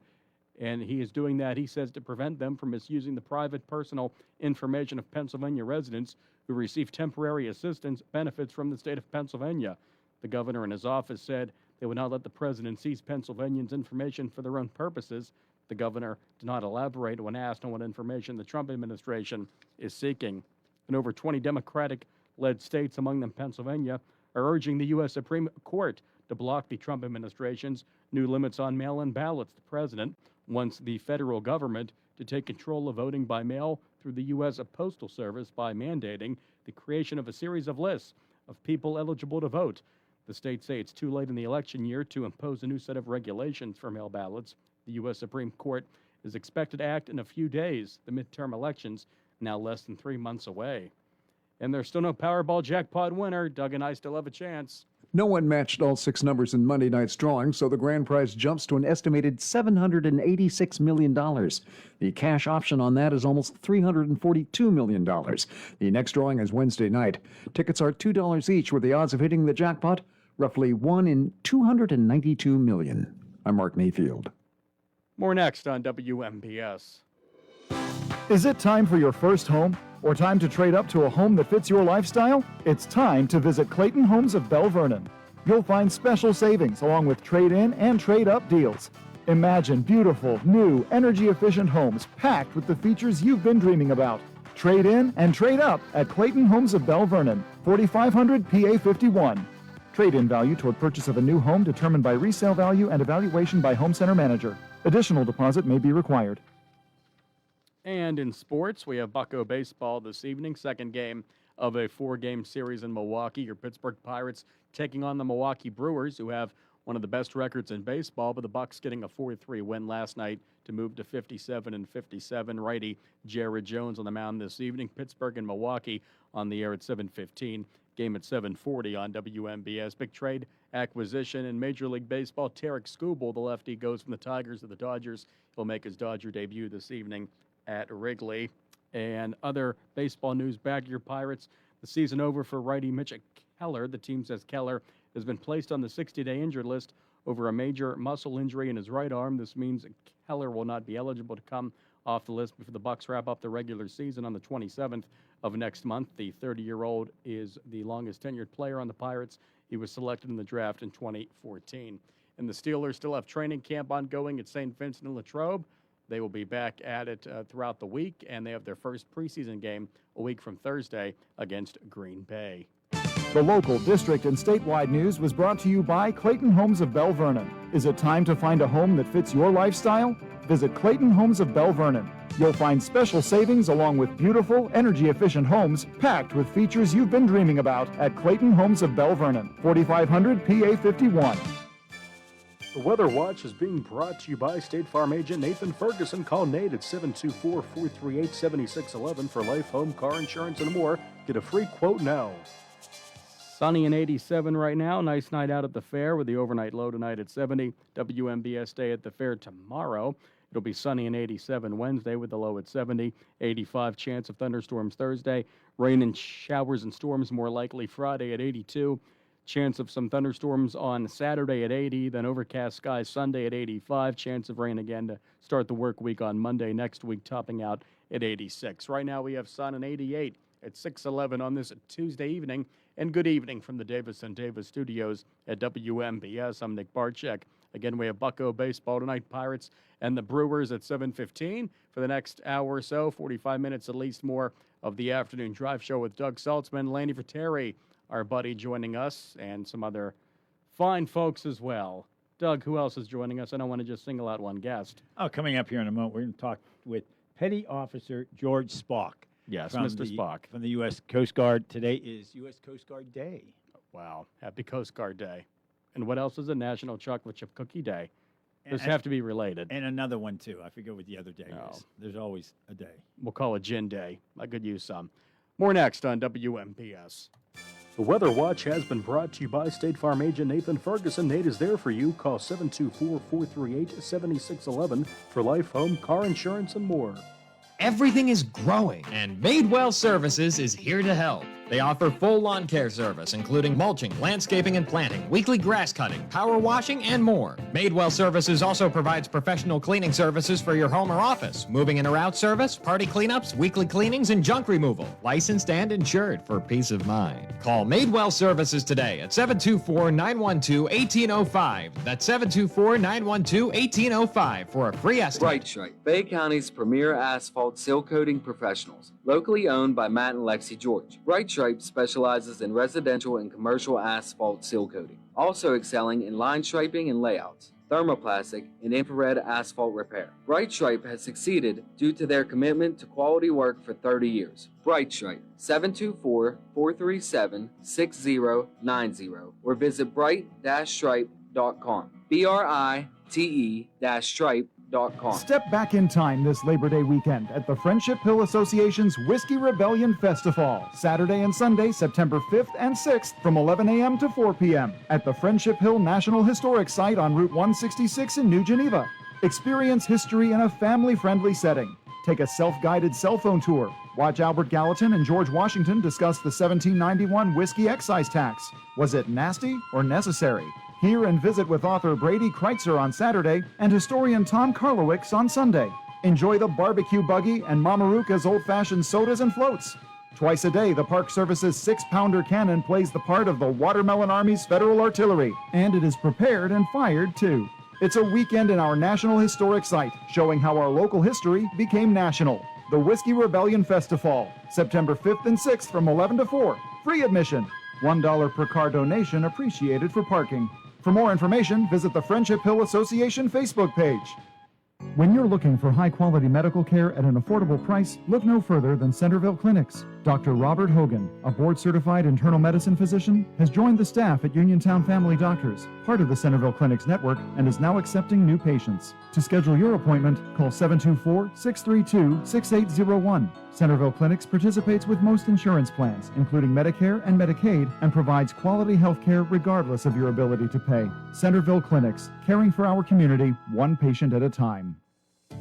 and he is doing that, he says, to prevent them from misusing the private personal information of Pennsylvania residents who receive temporary assistance benefits from the state of Pennsylvania. The governor and his office said they would not let the president seize Pennsylvanians' information for their own purposes. The governor did not elaborate when asked on what information the Trump administration is seeking. And over 20 Democratic-led states, among them Pennsylvania, are urging the U.S. Supreme Court to block the Trump administration's new limits on mail-in ballots. The president wants the federal government to take control of voting by mail through the U.S. Postal Service by mandating the creation of a series of lists of people eligible to vote. The states say it's too late in the election year to impose a new set of regulations for mail ballots. The U.S. Supreme Court is expected to act in a few days. The midterm elections now less than 3 months away. And there's still no Powerball jackpot winner. Doug and I still have a chance. No one matched all 6 numbers in Monday night's drawing, so the grand prize jumps to an estimated $786 million. The cash option on that is almost $342 million. The next drawing is Wednesday night. Tickets are $2 each, with the odds of hitting the jackpot roughly 1 in 292 million. I'm Mark Mayfield. More next on WMPS. Is it time for your first home? Or time to trade up to a home that fits your lifestyle? It's time to visit Clayton Homes of Bell Vernon. You'll find special savings along with trade-in and trade-up deals. Imagine beautiful, new, energy-efficient homes packed with the features you've been dreaming about. Trade in and trade up at Clayton Homes of Bell Vernon, 4500 PA 51. Trade-in value toward purchase of a new home determined by resale value and evaluation by home center manager. Additional deposit may be required. And in sports, we have Bucco baseball this evening, second game of a 4-game series in Milwaukee. Your Pittsburgh Pirates taking on the Milwaukee Brewers, who have one of the best records in baseball, but the Bucs getting a 4-3 win last night to move to 57-57. Righty Jared Jones on the mound this evening. Pittsburgh and Milwaukee on the air at 7:15. Game at 7:40 on WMBS. Big trade acquisition in Major League Baseball. Tarek Skubal, the lefty, goes from the Tigers to the Dodgers. He'll make his Dodger debut this evening at Wrigley. And other baseball news, bag your Pirates. The season over for righty Mitch Keller. The team says Keller has been placed on the 60-day injured list over a major muscle injury in his right arm. This means Keller will not be eligible to come off the list before the Bucs wrap up the regular season on the 27th of next month. The 30-year-old is the longest tenured player on the Pirates. He was selected in the draft in 2014. And the Steelers still have training camp ongoing at St. Vincent and Latrobe. They will be back at it throughout the week, and they have their first preseason game a week from Thursday against Green Bay. The local, district, and statewide news was brought to you by Clayton Homes of Bell Vernon. Is it time to find a home that fits your lifestyle? Visit Clayton Homes of Bell Vernon. You'll find special savings along with beautiful, energy-efficient homes packed with features you've been dreaming about at Clayton Homes of Bell Vernon, 4500 PA 51. The Weather Watch is being brought to you by State Farm agent Nathan Ferguson. Call Nate at 724-438-7611 for life, home, car insurance, and more. Get a free quote now. Sunny and 87 right now. Nice night out at the fair with the overnight low tonight at 70. WMBS Day at the fair tomorrow. It'll be sunny and 87 Wednesday with the low at 70. 85 chance of thunderstorms Thursday. Rain and showers and storms more likely Friday at 82. Chance of some thunderstorms on Saturday at 80. Then overcast skies Sunday at 85. Chance of rain again to start the work week on Monday next week, topping out at 86. Right now we have sun and 88 at 6:11 on this Tuesday evening. And good evening from the Davis & Davis studios at WMBS. I'm Nick Barczyk. Again, we have Bucco baseball tonight, Pirates and the Brewers at 7:15 for the next hour or so, 45 minutes at least more of the afternoon drive show with Doug Saltzman, Lanny Verteri, our buddy, joining us, and some other fine folks as well. Doug, who else is joining us? I don't want to just single out one guest. Oh, coming up here in a moment, we're going to talk with Petty Officer George Spock. Yes, Mr. Spock. From the U.S. Coast Guard. Today is U.S. Coast Guard Day. Wow. Happy Coast Guard Day. And what else is it? National Chocolate Chip Cookie Day. Those have to be related. And another one, too. I forget what the other day is. There's always a day. We'll call it Gin Day. I could use some. More next on WMPS. The Weather Watch has been brought to you by State Farm agent Nathan Ferguson. Nate is there for you. Call 724-438-7611 for life, home, car insurance, and more. Everything is growing, and Madewell Services is here to help. They offer full lawn care service, including mulching, landscaping and planting, weekly grass cutting, power washing, and more. Madewell Services also provides professional cleaning services for your home or office, moving in or out service, party cleanups, weekly cleanings, and junk removal. Licensed and insured for peace of mind. Call Madewell Services today at 724-912-1805. That's 724-912-1805 for a free estimate. Bright Stripe, Bay County's premier asphalt seal coating professionals. Locally owned by Matt and Lexi George. Bright Stripe specializes in residential and commercial asphalt seal coating, also excelling in line striping and layouts, thermoplastic, and infrared asphalt repair. Bright Stripe has succeeded due to their commitment to quality work for 30 years. Bright Stripe, 724-437-6090, or visit bright-stripe.com. BRITE-stripe.com. Step back in time this Labor Day weekend at the Friendship Hill Association's Whiskey Rebellion Festival, Saturday and Sunday, September 5th and 6th from 11 a.m. to 4 p.m. at the Friendship Hill National Historic Site on Route 166 in New Geneva. Experience history in a family-friendly setting. Take a self-guided cell phone tour. Watch Albert Gallatin and George Washington discuss the 1791 whiskey excise tax. Was it nasty or necessary? Hear and visit with author Brady Kreitzer on Saturday and historian Tom Karlowicz on Sunday. Enjoy the barbecue buggy and Mamaruka's old-fashioned sodas and floats. Twice a day, the Park Service's 6-pounder cannon plays the part of the Watermelon Army's Federal Artillery, and it is prepared and fired, too. It's a weekend in our National Historic Site, showing how our local history became national. The Whiskey Rebellion Festival, September 5th and 6th from 11 to 4. Free admission. $1 per car donation appreciated for parking. For more information, visit the Friendship Hill Association Facebook page. When you're looking for high-quality medical care at an affordable price, look no further than Centerville Clinics. Dr. Robert Hogan, a board-certified internal medicine physician, has joined the staff at Uniontown Family Doctors, part of the Centerville Clinics network, and is now accepting new patients. To schedule your appointment, call 724-632-6801. Centerville Clinics participates with most insurance plans, including Medicare and Medicaid, and provides quality health care regardless of your ability to pay. Centerville Clinics, caring for our community, one patient at a time.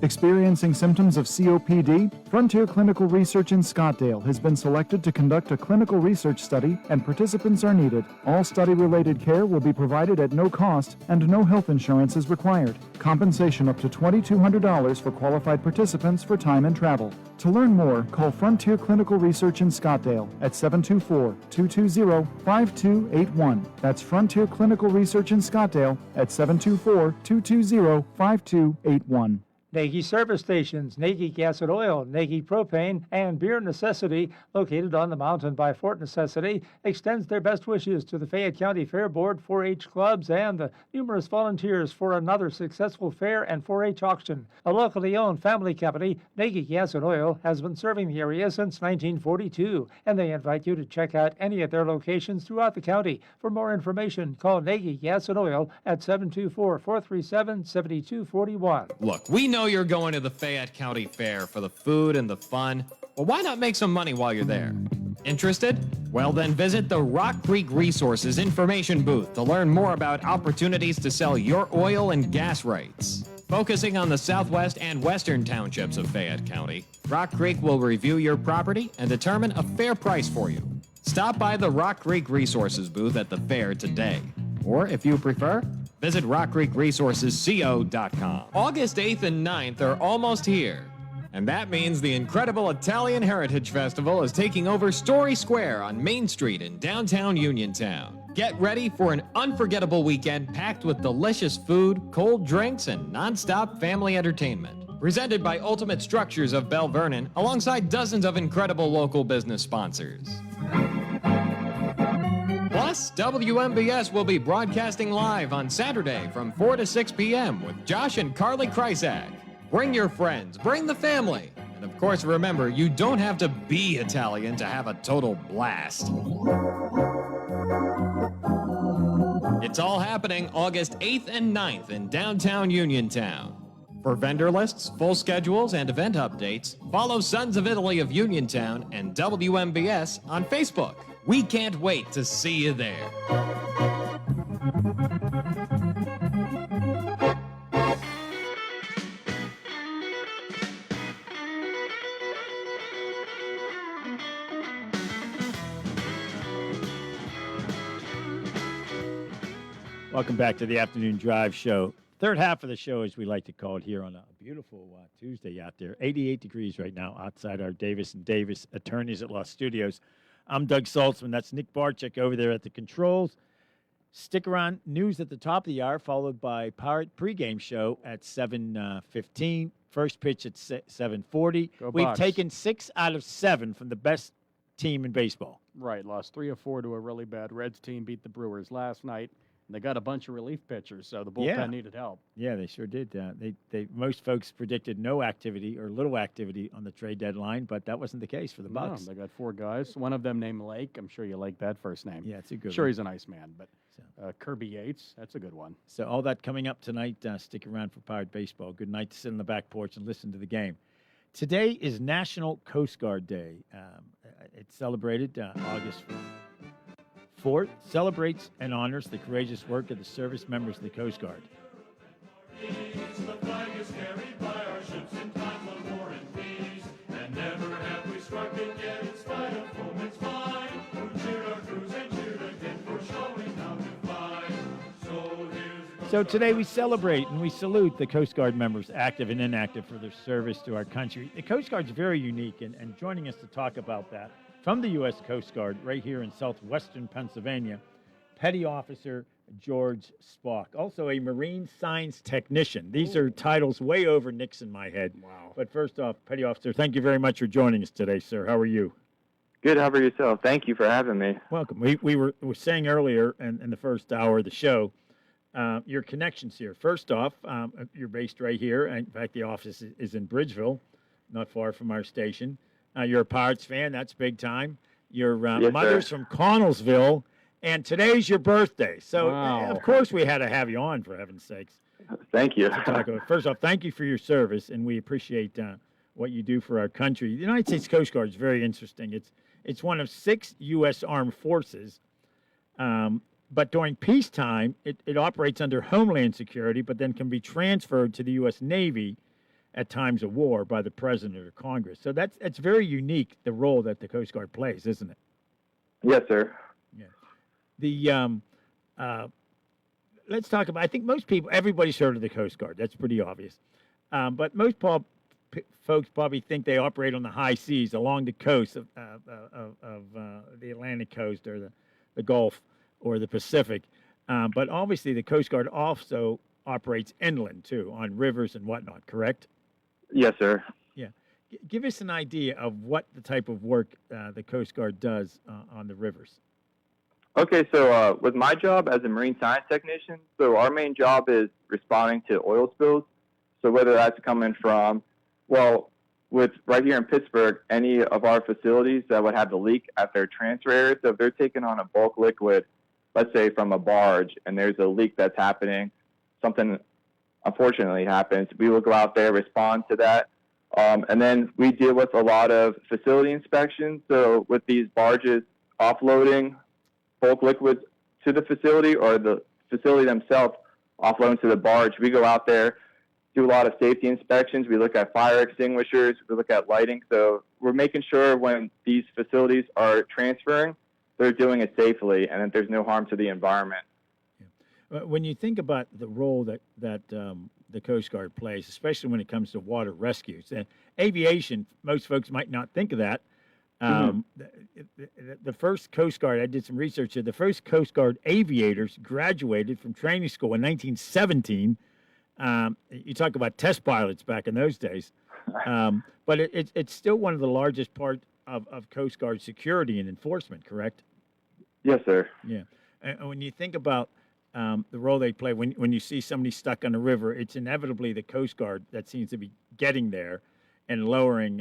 Experiencing symptoms of COPD? Frontier Clinical Research in Scottsdale has been selected to conduct a clinical research study, and participants are needed. All study-related care will be provided at no cost, and no health insurance is required. Compensation up to $2,200 for qualified participants for time and travel. To learn more, call Frontier Clinical Research in Scottsdale at 724-220-5281. That's Frontier Clinical Research in Scottsdale at 724-220-5281. Nagy Service Stations, Nagy Gas and Oil, Nagy Propane, and Beer Necessity, located on the mountain by Fort Necessity, extends their best wishes to the Fayette County Fair Board, 4-H clubs, and the numerous volunteers for another successful fair and 4-H auction. A locally owned family company, Nagy Gas and Oil, has been serving the area since 1942, and they invite you to check out any of their locations throughout the county. For more information, call Nagy Gas and Oil at 724-437-7241. Look, we know you're going to the Fayette County Fair for the food and the fun. Well, why not make some money while you're there? Interested? Well, then visit the Rock Creek Resources information booth to learn more about opportunities to sell your oil and gas rights. Focusing on the southwest and western townships of Fayette County, Rock Creek will review your property and determine a fair price for you. Stop by the Rock Creek Resources booth at the fair today. Or, if you prefer, visit rockcreekresourcesco.com. August 8th and 9th are almost here. And that means the incredible Italian Heritage Festival is taking over Story Square on Main Street in downtown Uniontown. Get ready for an unforgettable weekend packed with delicious food, cold drinks, and nonstop family entertainment. Presented by Ultimate Structures of Bell Vernon, alongside dozens of incredible local business sponsors. Plus, WMBS will be broadcasting live on Saturday from 4 to 6 p.m. with Josh and Carly Krysak. Bring your friends, bring the family. And of course, remember, you don't have to be Italian to have a total blast. It's all happening August 8th and 9th in downtown Uniontown. For vendor lists, full schedules, and event updates, follow Sons of Italy of Uniontown and WMBS on Facebook. We can't wait to see you there. Welcome back to the Afternoon Drive Show. Third half of the show, as we like to call it here on a beautiful Tuesday out there. 88 degrees right now outside our Davis & Davis Attorneys at Law Studios. I'm Doug Saltzman. That's Nick Barczyk over there at the controls. Stick around. News at the top of the hour, followed by Pirate pregame show at 7:15. First pitch at 7:40. We've taken 6 out of 7 from the best team in baseball. Right. Lost 3 or 4 to a really bad Reds team. Beat the Brewers last night. And they got a bunch of relief pitchers, so the bullpen needed help. Yeah, they sure did. Most folks predicted no activity or little activity on the trade deadline, but that wasn't the case for the Bucks. No, they got 4 guys. One of them named Lake. I'm sure you like that first name. Yeah, it's a good Sure, one. he's a nice man, but Kirby Yates, that's a good one. So all that coming up tonight. Stick around for Pirate Baseball. Good night to sit on the back porch and listen to the game. Today is National Coast Guard Day. It's celebrated August 4th, celebrates and honors the courageous work of the service members of the Coast Guard. The flag is carried by our ships in times of war and peace, and never have we struck it yet in spite of foeman's might, who cheered our crews and cheered again for showing how to fight. So today we celebrate and we salute the Coast Guard members, active and inactive, for their service to our country. The Coast Guard's very unique, and joining us to talk about that from the U.S. Coast Guard right here in southwestern Pennsylvania, Petty Officer George Spock, also a Marine Science Technician. These are titles way over Nick's in my head. Wow. But first off, Petty Officer, thank you very much for joining us today, sir. How are you? Good. How about yourself? Thank you for having me. Welcome. We were saying earlier in the first hour of the show, your connections here. First off, you're based right here. In fact, the office is in Bridgeville, not far from our station. You're a Pirates fan. That's big time. Your Yes, mother's sir. from Connellsville, and today's your birthday. So, Wow. of course, we had to have you on, for heaven's sakes. Thank you. To talk about. First off, thank you for your service, and we appreciate what you do for our country. The United States Coast Guard is very interesting. It's one of 6 U.S. Armed Forces, but during peacetime, it operates under Homeland Security, but then can be transferred to the U.S. Navy at times of war by the President or Congress. So that's very unique, the role that the Coast Guard plays, isn't it? Yes, sir. The let's talk about. I think most people, everybody's heard of the Coast Guard. That's pretty obvious. But most folks probably think they operate on the high seas along the coast of the Atlantic coast or the Gulf or the Pacific. But obviously, the Coast Guard also operates inland too, on rivers and whatnot. Correct? Yes, sir. Yeah. Give us an idea of what the type of work the Coast Guard does on the rivers. Okay, so with my job as a marine science technician, so our main job is responding to oil spills. So whether that's coming from, well, with right here in Pittsburgh, any of our facilities that would have the leak at their transfer area. So if they're taking on a bulk liquid, let's say from a barge, and there's a leak that's happening, something unfortunately happens, we will go out there, respond to that. And then we deal with a lot of facility inspections. So with these barges offloading bulk liquids to the facility, or the facility themselves offloading to the barge, we go out there, do a lot of safety inspections. We look at fire extinguishers. We look at lighting. So we're making sure when these facilities are transferring, they're doing it safely and that there's no harm to the environment. When you think about the role that the Coast Guard plays, especially when it comes to water rescues, aviation, most folks might not think of that. The first Coast Guard, I did some research here, the first Coast Guard aviators graduated from training school in 1917. You talk about test pilots back in those days. But it's still one of the largest parts of Coast Guard security and enforcement, correct? Yes, sir. Yeah. And when you think about the role they play, when you see somebody stuck on a river, it's inevitably the Coast Guard that seems to be getting there and lowering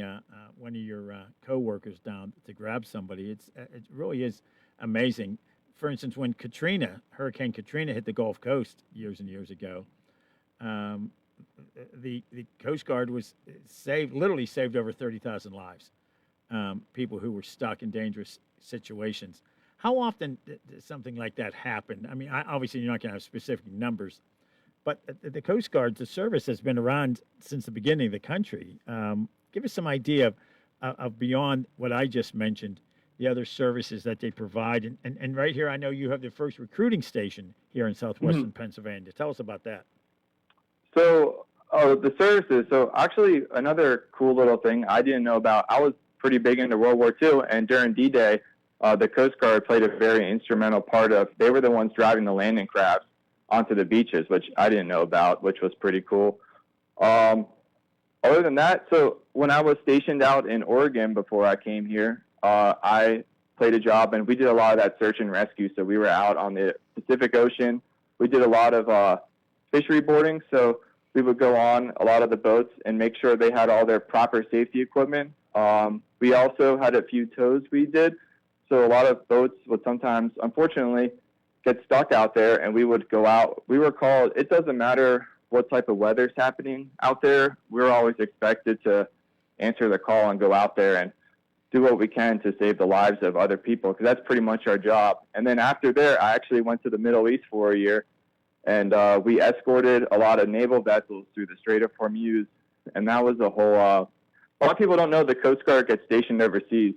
one of your co-workers down to grab somebody. It really is amazing. For instance, when Hurricane Katrina hit the Gulf Coast years and years ago, the Coast Guard literally saved over 30,000 lives, people who were stuck in dangerous situations. How often does something like that happen? I mean, obviously you're not going to have specific numbers, but the Coast Guard, the service has been around since the beginning of the country. Give us some idea of beyond what I just mentioned, the other services that they provide. And right here, I know you have the first recruiting station here in southwestern Pennsylvania. Tell us about that. So the services, so actually another cool little thing I didn't know about, I was pretty big into World War II, and during D-Day, the Coast Guard played a very instrumental part of, they were the ones driving the landing crafts onto the beaches, which I didn't know about, which was pretty cool. Other than that, so when I was stationed out in Oregon before I came here, I played a job, and we did a lot of that search and rescue. So we were out on the Pacific Ocean. We did a lot of fishery boarding, so we would go on a lot of the boats and make sure they had all their proper safety equipment. We also had a few tows we did, so a lot of boats would sometimes, unfortunately, get stuck out there, and we would go out. We were called, it doesn't matter what type of weather's happening out there, we're always expected to answer the call and go out there and do what we can to save the lives of other people, because that's pretty much our job. And then after there, I actually went to the Middle East for a year, and we escorted a lot of naval vessels through the Strait of Hormuz, and that was a whole, a lot of people don't know the Coast Guard gets stationed overseas,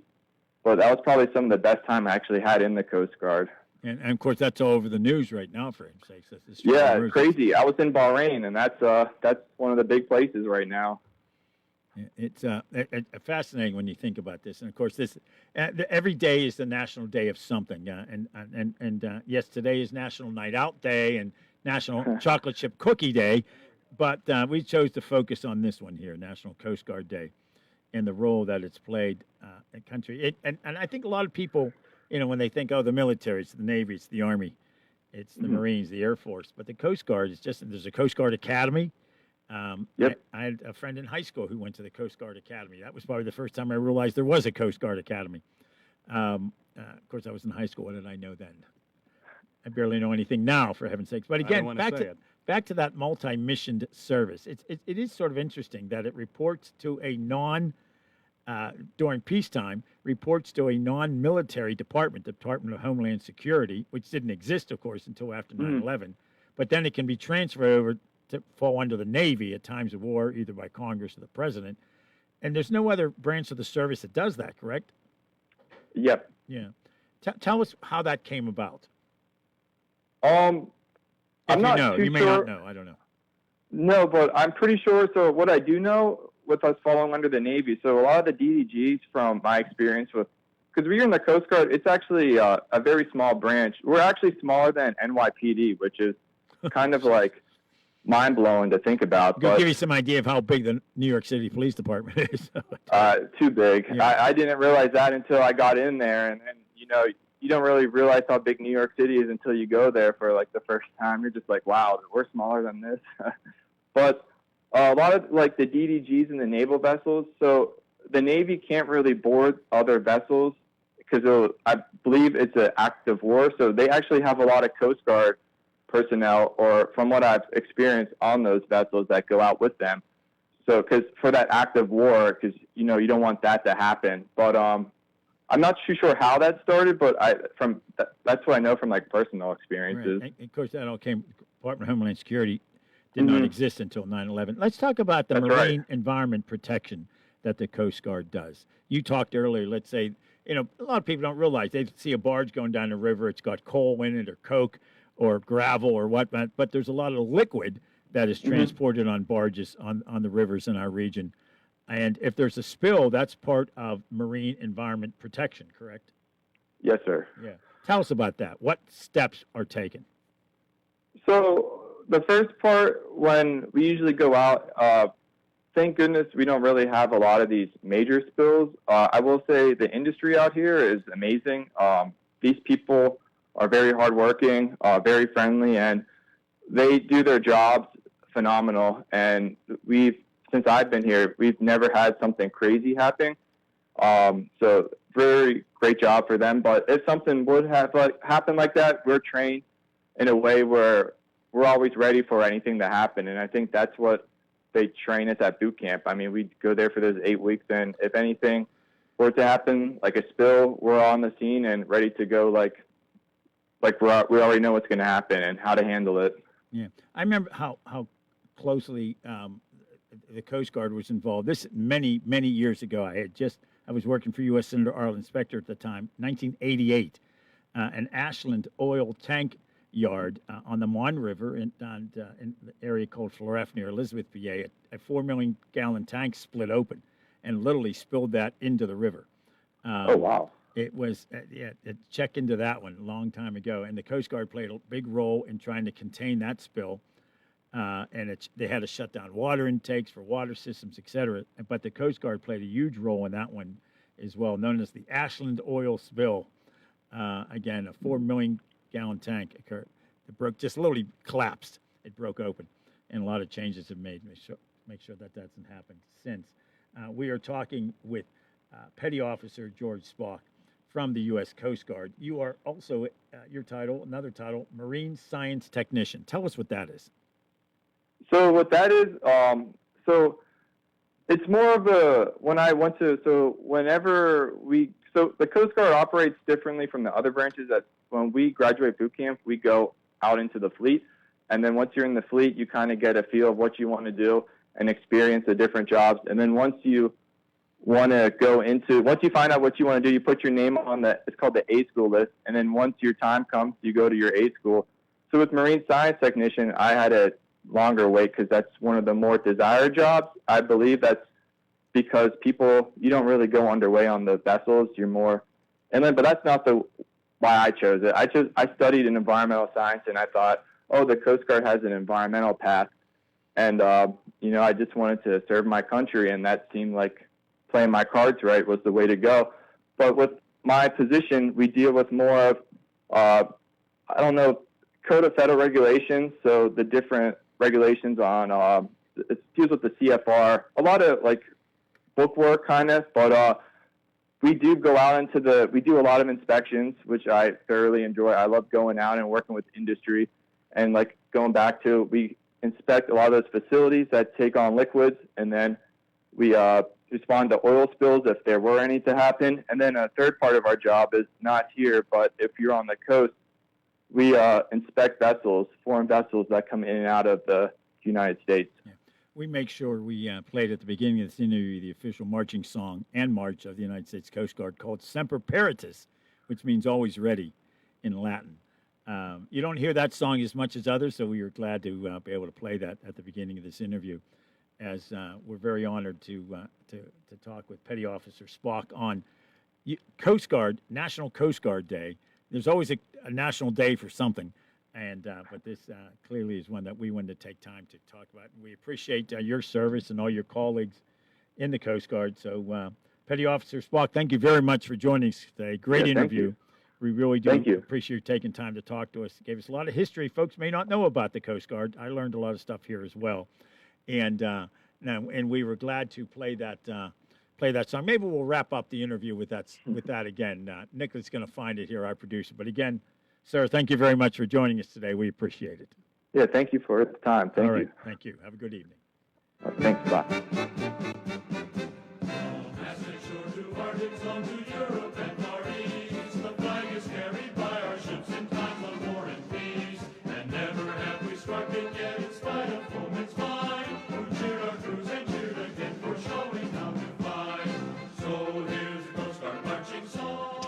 but that was probably some of the best time I actually had in the Coast Guard. And of course, that's all over the news right now, for heaven's sakes. Yeah, it's crazy. I was in Bahrain, and that's one of the big places right now. It's fascinating when you think about this. And of course, this every day is the National Day of something. And yes, today is National Night Out Day and National Chocolate Chip Cookie Day, but we chose to focus on this one here, National Coast Guard Day, and the role that it's played in the country. And I think a lot of people, when they think, oh, the military, it's the Navy, it's the Army, it's the Marines, the Air Force, but the Coast Guard is there's a Coast Guard Academy. Yep. I had a friend in high school who went to the Coast Guard Academy. That was probably the first time I realized there was a Coast Guard Academy. Of course, I was in high school. What did I know then? I barely know anything now, for heaven's sakes. But again, back to that multi-missioned service. It is sort of interesting that it reports to a during peacetime, reports to a non-military department, the Department of Homeland Security, which didn't exist, of course, until after 9/11. But then it can be transferred over to fall under the Navy at times of war, either by Congress or the President. And there's no other branch of the service that does that, correct? Yep. Yeah. Tell us how that came about. I'm not too sure. You may not know. I don't know. No, but I'm pretty sure. So what I do know with us falling under the Navy, so a lot of the DDGs from my experience with, because we're in the Coast Guard, it's actually a very small branch. We're actually smaller than NYPD, which is kind of like mind-blowing to think about. I'll give you some idea of how big the New York City Police Department is. Too big. Yeah. I didn't realize that until I got in there, and you don't really realize how big New York City is until you go there for like the first time. You're just like, wow, we're smaller than this. But a lot of like the DDGs and the naval vessels, so the Navy can't really board other vessels because I believe it's an act of war. So they actually have a lot of Coast Guard personnel, or from what I've experienced on those vessels, that go out with them. So because for that act of war, because you don't want that to happen. But I'm not too sure how that started, but that's what I know from like personal experiences. Right. And of course, that all came. Department of Homeland Security did not exist until 9/11. Let's talk about the marine environment protection that the Coast Guard does. You talked earlier. Let's say a lot of people don't realize they see a barge going down the river. It's got coal in it, or coke, or gravel, or whatnot. But there's a lot of liquid that is transported on barges on the rivers in our region. And if there's a spill, that's part of marine environment protection, correct? Yes, sir. Yeah. Tell us about that. What steps are taken? So the first part, when we usually go out, thank goodness we don't really have a lot of these major spills. I will say the industry out here is amazing. These people are very hardworking, very friendly, and they do their jobs phenomenal. And since I've been here, we've never had something crazy happen. So very great job for them. But if something would have happened like that, we're trained in a way where we're always ready for anything to happen. And I think that's what they train us at boot camp. I mean, we go there for those 8 weeks, and if anything were to happen, like a spill, we're on the scene and ready to go. Like we already know what's going to happen and how to handle it. Yeah, I remember how closely the Coast Guard was involved. This many years ago. I was working for U.S. Senator Arlen Specter at the time, 1988, an Ashland oil tank yard on the Mon River in the area called Floref near Elizabeth, PA. A 4 million gallon tank split open and literally spilled that into the river. Oh wow! It was check into that one a long time ago, and the Coast Guard played a big role in trying to contain that spill. And they had to shut down water intakes for water systems, et cetera. But the Coast Guard played a huge role in that one as well, known as the Ashland oil spill. Again, a 4 million gallon tank occurred. It just literally collapsed. It broke open, and a lot of changes have made to make sure that doesn't happen since. We are talking with Petty Officer George Spock from the U.S. Coast Guard. You are also, another title, Marine Science Technician. Tell us what that is. So what that is, so it's more of so the Coast Guard operates differently from the other branches. That when we graduate boot camp, we go out into the fleet. And then once you're in the fleet, you kind of get a feel of what you want to do and experience the different jobs. And then once you find out what you want to do, you put your name on it's called the A school list. And then once your time comes, you go to your A school. So with Marine Science Technician, I had a longer wait because that's one of the more desired jobs. I believe that's because you don't really go underway on the vessels. You're more inland, but that's not why I chose it. I studied in environmental science, and I thought, the Coast Guard has an environmental path. And, I just wanted to serve my country, and that seemed like playing my cards right was the way to go. But with my position, we deal with more of, Code of Federal Regulations, so the different regulations on it deals with the CFR, a lot of like book work kind of, but we do go out we do a lot of inspections, which I thoroughly enjoy. I love going out and working with industry, and like going back to, we inspect a lot of those facilities that take on liquids, and then we respond to oil spills if there were any to happen. And then a third part of our job is not here, but if you're on the coast, we inspect vessels, foreign vessels that come in and out of the United States. Yeah. We make sure we played at the beginning of this interview the official marching song and march of the United States Coast Guard called Semper Paratus, which means always ready in Latin. You don't hear that song as much as others, so we were glad to be able to play that at the beginning of this interview, as we're very honored to talk with Petty Officer Spock on Coast Guard, National Coast Guard Day. There's always a national day for something, and but this clearly is one that we wanted to take time to talk about. We appreciate your service and all your colleagues in the Coast Guard. So, Petty Officer Spock, thank you very much for joining us today. Great interview. We really do appreciate you taking time to talk to us. It gave us a lot of history. Folks may not know about the Coast Guard. I learned a lot of stuff here as well, and we were glad to play that song. Maybe we'll wrap up the interview with that again. Nick is going to find it here, our producer. But again, sir, thank you very much for joining us today. We appreciate it. Yeah, thank you for the time. Thank you. Thank you. Have a good evening. Thanks. Bye.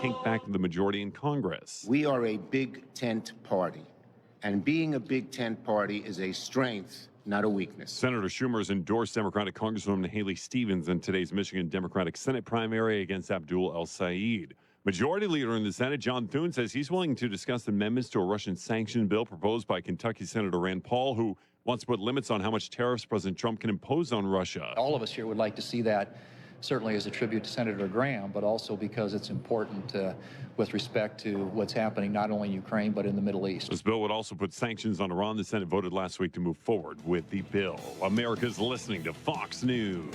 Take back the majority in Congress. We are a big tent party, and being a big tent party is a strength, not a weakness. Senator Schumer has endorsed Democratic Congresswoman Haley Stevens in today's Michigan Democratic Senate primary against Abdul El-Sayed. Majority Leader in the Senate, John Thune, says he's willing to discuss amendments to a Russian sanction bill proposed by Kentucky Senator Rand Paul, who wants to put limits on how much tariffs President Trump can impose on Russia. All of us here would like to see that, certainly as a tribute to Senator Graham, but also because it's important with respect to what's happening not only in Ukraine, but in the Middle East. This bill would also put sanctions on Iran. The Senate voted last week to move forward with the bill. America's listening to Fox News.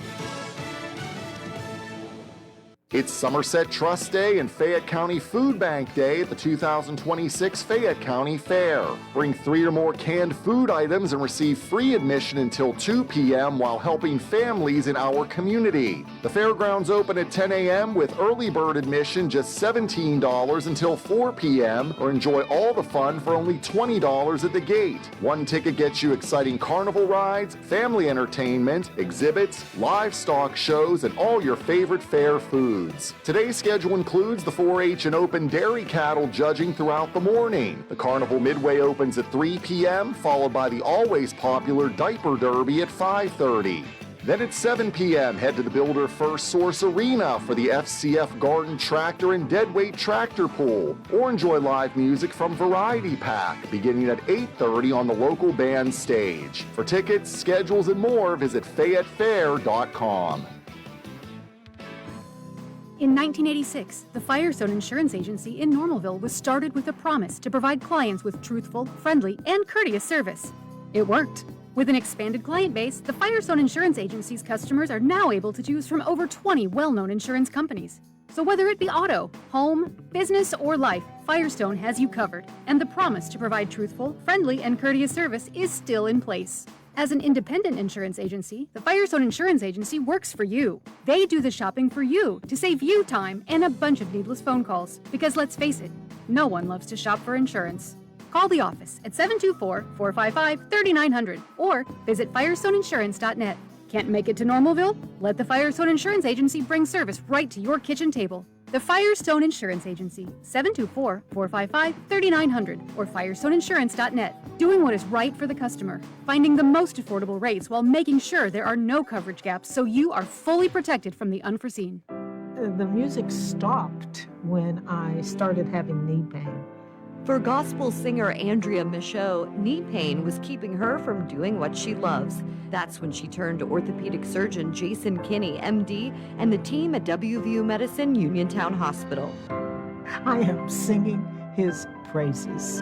It's Somerset Trust Day and Fayette County Food Bank Day at the 2026 Fayette County Fair. Bring 3 or more canned food items and receive free admission until 2 p.m. while helping families in our community. The fairgrounds open at 10 a.m. with early bird admission just $17 until 4 p.m. or enjoy all the fun for only $20 at the gate. One ticket gets you exciting carnival rides, family entertainment, exhibits, livestock shows, and all your favorite fair foods. Today's schedule includes the 4-H and open dairy cattle judging throughout the morning. The Carnival Midway opens at 3 p.m., followed by the always popular Diaper Derby at 5:30. Then at 7 p.m., head to the Builder First Source Arena for the FCF Garden Tractor and Deadweight Tractor Pull, or enjoy live music from Variety Pack beginning at 8:30 on the local band stage. For tickets, schedules, and more, visit FayetteFair.com. In 1986, the Firestone Insurance Agency in Normalville was started with a promise to provide clients with truthful, friendly, and courteous service. It worked. With an expanded client base, the Firestone Insurance Agency's customers are now able to choose from over 20 well-known insurance companies. So whether it be auto, home, business, or life, Firestone has you covered, and the promise to provide truthful, friendly, and courteous service is still in place. As an independent insurance agency, the Firestone Insurance Agency works for you. They do the shopping for you to save you time and a bunch of needless phone calls. Because let's face it, no one loves to shop for insurance. Call the office at 724-455-3900 or visit firestoneinsurance.net. Can't make it to Normalville? Let the Firestone Insurance Agency bring service right to your kitchen table. The Firestone Insurance Agency, 724-455-3900 or firestoneinsurance.net. Doing what is right for the customer, finding the most affordable rates while making sure there are no coverage gaps so you are fully protected from the unforeseen. The music stopped when I started having knee pain. For gospel singer Andrea Michaud, knee pain was keeping her from doing what she loves. That's when she turned to orthopedic surgeon Jason Kinney, MD, and the team at WVU Medicine Uniontown Hospital. I am singing his praises.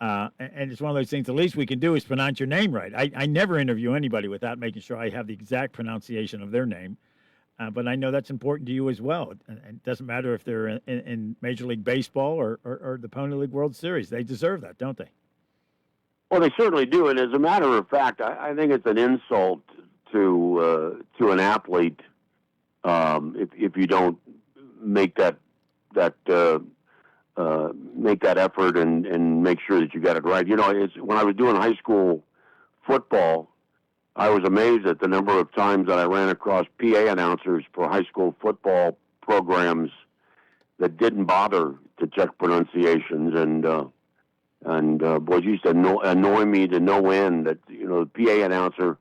And it's one of those things, the least we can do is pronounce your name right. I never interview anybody without making sure I have the exact pronunciation of their name. But I know that's important to you as well. And it doesn't matter if they're in Major League Baseball or the Pony League World Series. They deserve that, don't they? Well, they certainly do. And as a matter of fact, I think it's an insult to an athlete if you don't make that effort and make sure that you got it right. You know, when I was doing high school football, I was amazed at the number of times that I ran across PA announcers for high school football programs that didn't bother to check pronunciations, and boys used to annoy me to no end. That, you know, the PA announcer,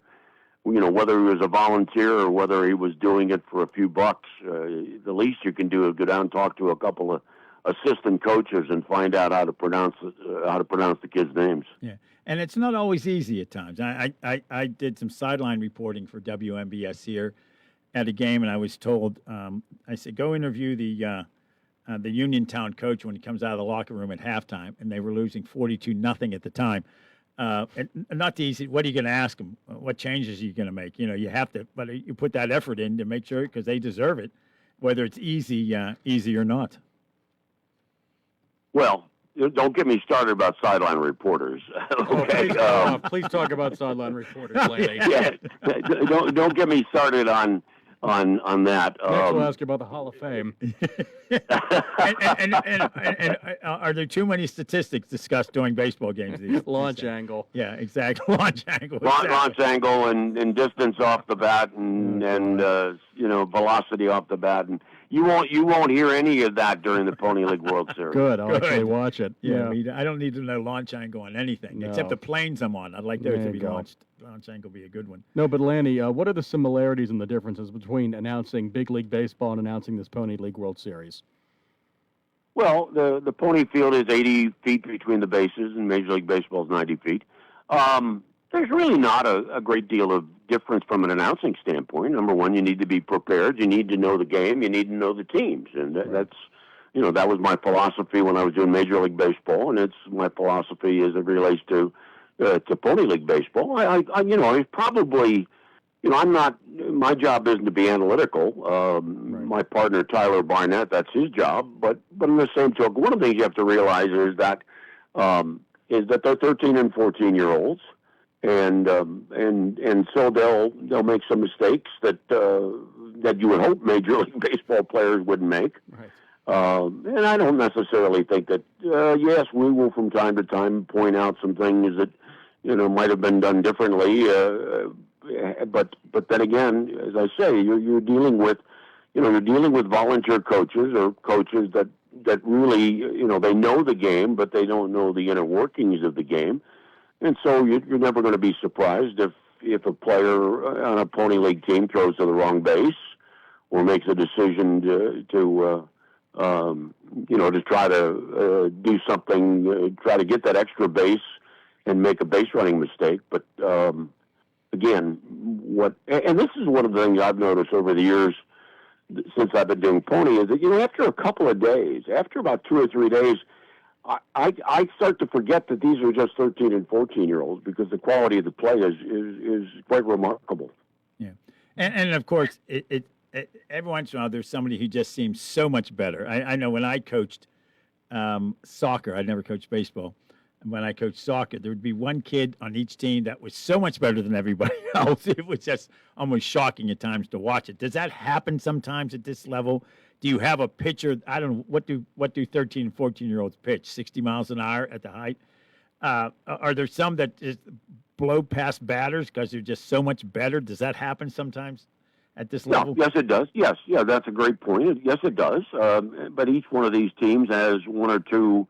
you know, whether he was a volunteer or whether he was doing it for a few bucks, the least you can do is go down and talk to a couple of assistant coaches and find out how to pronounce the kids' names. Yeah, and it's not always easy at times. I did some sideline reporting for WMBS here at a game, and I was told, I said, go interview the Uniontown coach when he comes out of the locker room at halftime, and they were losing 42-0 at the time. And not easy. What are you going to ask them? What changes are you going to make? You know, you have to, but you put that effort in to make sure, because they deserve it, whether it's easy or not. Well, don't get me started about sideline reporters. Okay. Please talk about sideline reporters, Lanny. Yeah, don't get me started on that. Next, we'll ask you about the Hall of Fame. and are there too many statistics discussed during baseball games? Launch angle. Yeah, exactly. Launch angle. Launch angle and distance off the bat and you know, velocity off the bat, and you won't hear any of that during the Pony League World Series. Good. I'll actually watch it. Yeah. I don't need to know launch angle on anything except the planes I'm on. I'd like those to be launched. Launch angle would be a good one. No, but Lanny, what are the similarities and the differences between announcing Big League Baseball and announcing this Pony League World Series? Well, the pony field is 80 feet between the bases, and Major League Baseball is 90 feet. There's really not a great deal of difference from an announcing standpoint. Number one, you need to be prepared. You need to know the game. You need to know the teams, and that's, you know, that was my philosophy when I was doing Major League Baseball, and it's my philosophy as it relates to Pony League Baseball. I you know, it's probably, you know, I'm not. My job isn't to be analytical. My partner Tyler Barnett, that's his job. But in the same token, one of the things you have to realize is that they're 13 and 14-year-olds, and so they'll make some mistakes that you would hope Major League Baseball players wouldn't make. Right. And I don't necessarily think that. Yes, we will from time to time point out some things that, you know, might have been done differently. But then again, as I say, you're dealing with, you know, volunteer coaches or coaches that really, you know, they know the game, but they don't know the inner workings of the game. And so you're never going to be surprised if a player on a Pony League team throws to the wrong base or makes a decision to try to do something, try to get that extra base and make a base running mistake. But again, and this is one of the things I've noticed over the years since I've been doing Pony, is that, you know, after a couple of days, after about 2 or 3 days, I start to forget that these are just 13 and 14-year-olds, because the quality of the play is quite remarkable. Yeah, and of course, it every once in a while there's somebody who just seems so much better. I know when I coached soccer, I never coached baseball. And when I coached soccer, there would be one kid on each team that was so much better than everybody else. It was just almost shocking at times to watch it. Does that happen sometimes at this level? Do you have a pitcher? I don't know. What do 13 and 14-year-olds pitch? 60 miles an hour at the height? Are there some that just blow past batters because they're just so much better? Does that happen sometimes at this level? Yes, it does. Yes, yeah, that's a great point. Yes, it does. But each one of these teams has one or two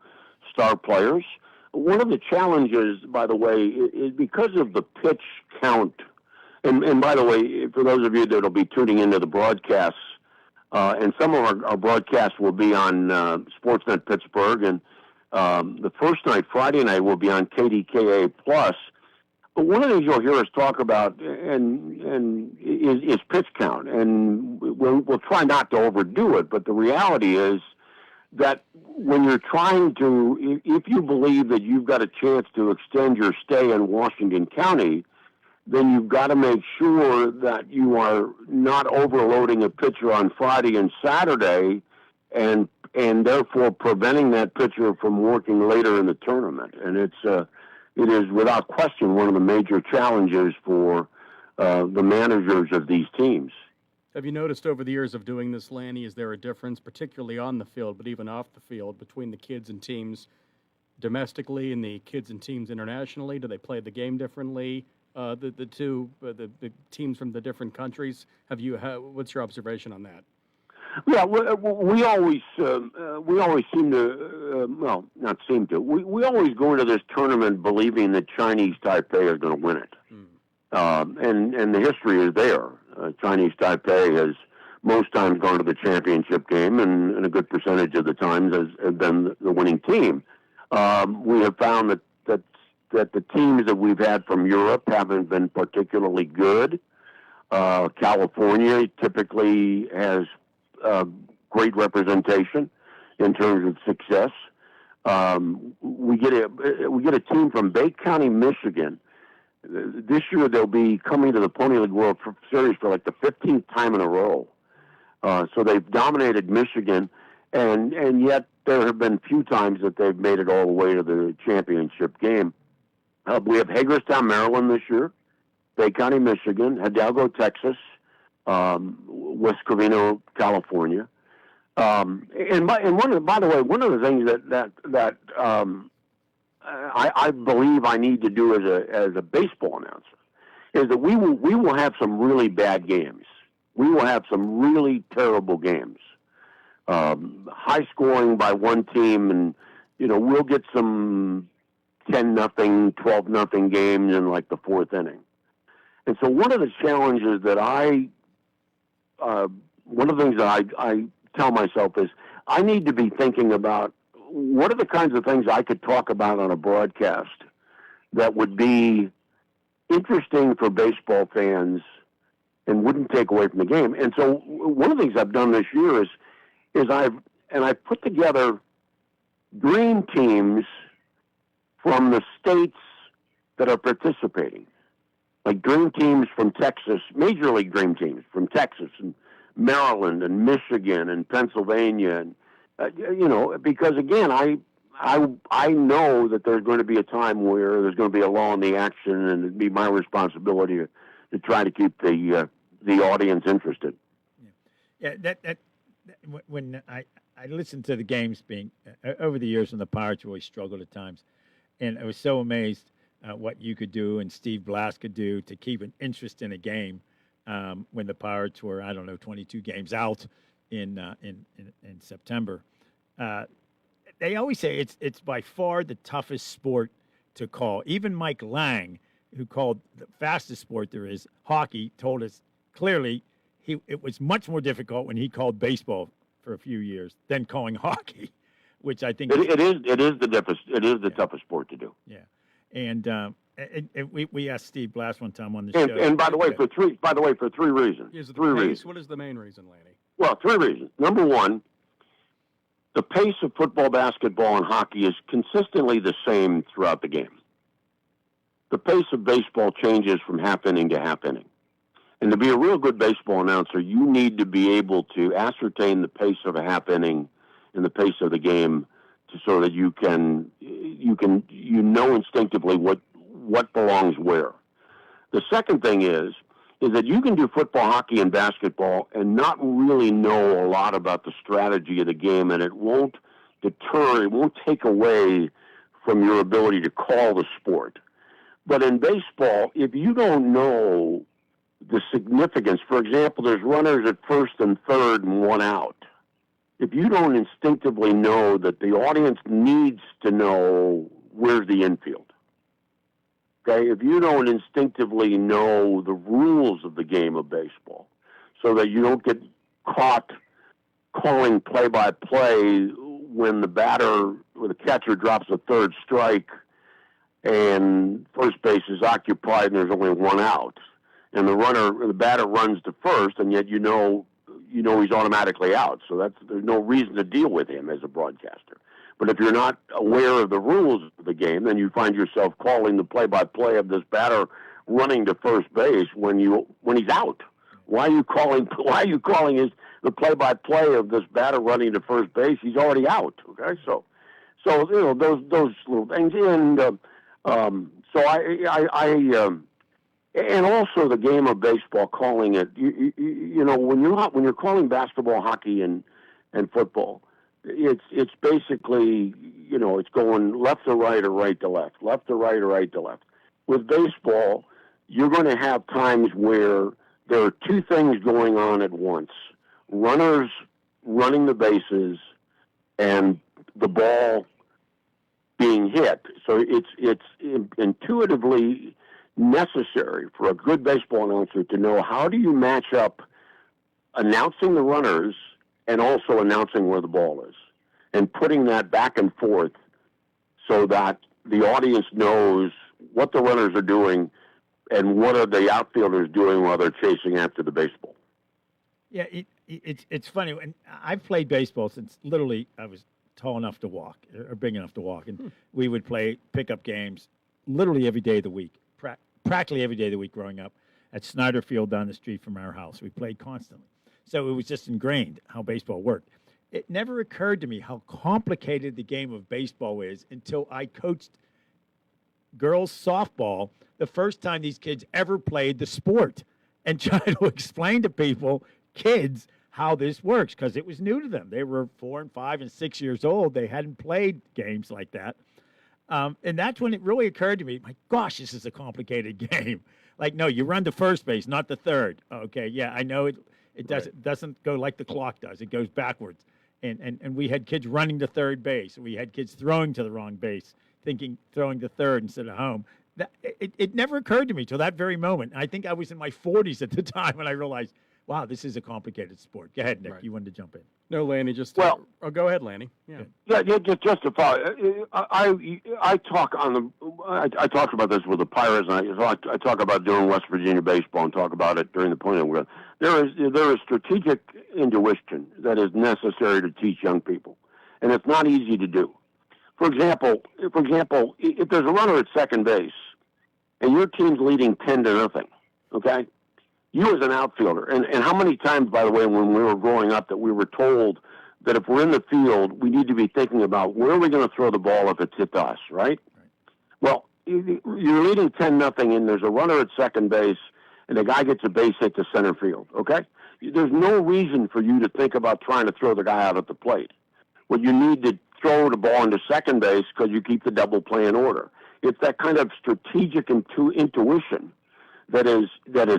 star players. One of the challenges, by the way, is because of the pitch count. And by the way, for those of you that will be tuning into the broadcasts, and some of our broadcasts will be on Sportsnet Pittsburgh, and the first night, Friday night, will be on KDKA Plus. But one of the things you'll hear us talk about is pitch count, and we'll try not to overdo it. But the reality is that when you're trying to, if you believe that you've got a chance to extend your stay in Washington County, then you've got to make sure that you are not overloading a pitcher on Friday and Saturday, and therefore preventing that pitcher from working later in the tournament. And it is without question one of the major challenges for the managers of these teams. Have you noticed over the years of doing this, Lanny, is there a difference, particularly on the field, but even off the field, between the kids and teams domestically and the kids and teams internationally? Do they play the game differently? The teams from the different countries. What's your observation on that? Yeah, we always seem to, well, not seem to. We always go into this tournament believing that Chinese Taipei is going to win it. And the history is there. Chinese Taipei has most times gone to the championship game, and a good percentage of the times has been the winning team. We have found that the teams that we've had from Europe haven't been particularly good. California typically has great representation in terms of success. We get a team from Bay County, Michigan. This year they'll be coming to the Pony League World Series for like the 15th time in a row. So they've dominated Michigan, and yet there have been few times that they've made it all the way to the championship game. We have Hagerstown, Maryland this year, Bay County, Michigan, Hidalgo, Texas, West Covina, California. By the way, one of the things that I believe I need to do as a baseball announcer is that we will have some really bad games. We will have some really terrible games, high scoring by one team, and we'll get some 10-0, 12-0 games in like the fourth inning. And so one of the challenges that one of the things that I tell myself is I need to be thinking about what are the kinds of things I could talk about on a broadcast that would be interesting for baseball fans and wouldn't take away from the game. And so one of the things I've done this year is I've put together dream teams from the states that are participating, like dream teams from Texas, major league dream teams from Texas and Maryland and Michigan and Pennsylvania, and because again, I know that there's going to be a time where there's going to be a lull in the action, and it'd be my responsibility to try to keep the audience interested. Yeah, that when I listened to the games being over the years when the Pirates really struggled at times, and I was so amazed what you could do and Steve Blass could do to keep an interest in a game when the Pirates were 22 games out in September. They always say it's by far the toughest sport to call. Even Mike Lang, who called the fastest sport there is, hockey, told us clearly it was much more difficult when he called baseball for a few years than calling hockey, which I think it is the toughest sport to do. Yeah, and we asked Steve Blass one time on the show. And by the way, for three reasons. Reasons. What is the main reason, Lanny? Well, three reasons. Number one, the pace of football, basketball, and hockey is consistently the same throughout the game. The pace of baseball changes from half inning to half inning. And to be a real good baseball announcer, you need to be able to ascertain the pace of a half inning and the pace of the game so that you know instinctively what belongs where. The second thing is that you can do football, hockey, and basketball and not really know a lot about the strategy of the game, and it won't take away from your ability to call the sport. But in baseball, if you don't know the significance, for example, there's runners at first and third and one out. If you don't instinctively know that the audience needs to know where's the infield, okay? If you don't instinctively know the rules of the game of baseball so that you don't get caught calling play-by-play when the catcher drops a third strike and first base is occupied and there's only one out, and the batter runs to first, and yet you know he's automatically out. So there's no reason to deal with him as a broadcaster. But if you're not aware of the rules of the game, then you find yourself calling the play-by-play of this batter running to first base when he's out. Why are you calling the play-by-play of this batter running to first base? He's already out. Okay, so you know those little things, and so and also the game of baseball, calling it. You know when you're calling basketball, hockey, and football, it's basically, you know, it's going left to right or right to left, left to right or right to left. With baseball, you're going to have times where there are two things going on at once: runners running the bases and the ball being hit. So it's intuitively necessary for a good baseball announcer to know how do you match up announcing the runners and also announcing where the ball is, and putting that back and forth so that the audience knows what the runners are doing and what are the outfielders doing while they're chasing after the baseball. Yeah, it's funny. And I've played baseball since literally I was tall enough to walk or big enough to walk, and we would play pickup games literally every day of the week, practically every day of the week growing up at Snyder Field down the street from our house. We played constantly. So it was just ingrained how baseball worked. It never occurred to me how complicated the game of baseball is until I coached girls softball the first time these kids ever played the sport, and tried to explain to people, kids, how this works, because it was new to them. They were 4 and 5 and 6 years old. They hadn't played games like that. And that's when it really occurred to me, my gosh, this is a complicated game. Like, no, you run to first base, not the third. Okay, yeah, I know it doesn't go like the clock does. It goes backwards. And we had kids running to third base. We had kids throwing to the wrong base, throwing to third instead of home. It never occurred to me till that very moment. I think I was in my 40s at the time when I realized, wow, this is a complicated sport. Go ahead, Nick. Right. You wanted to jump in. No, Lanny, go ahead, Lanny. Yeah. Just to follow, I talk I talked about this with the Pirates, and I talk about doing West Virginia baseball and talk about it during the point. There is strategic intuition that is necessary to teach young people, and it's not easy to do. For example, if there's a runner at second base and your team's leading 10-0, okay? You as an outfielder, and how many times, by the way, when we were growing up, that we were told that if we're in the field, we need to be thinking about where are we going to throw the ball if it's hit us, right? Well, you're leading 10-0, and there's a runner at second base, and the guy gets a base hit to center field, okay? There's no reason for you to think about trying to throw the guy out at the plate. What you need to throw the ball into second base because you keep the double play in order. It's that kind of strategic intuition that is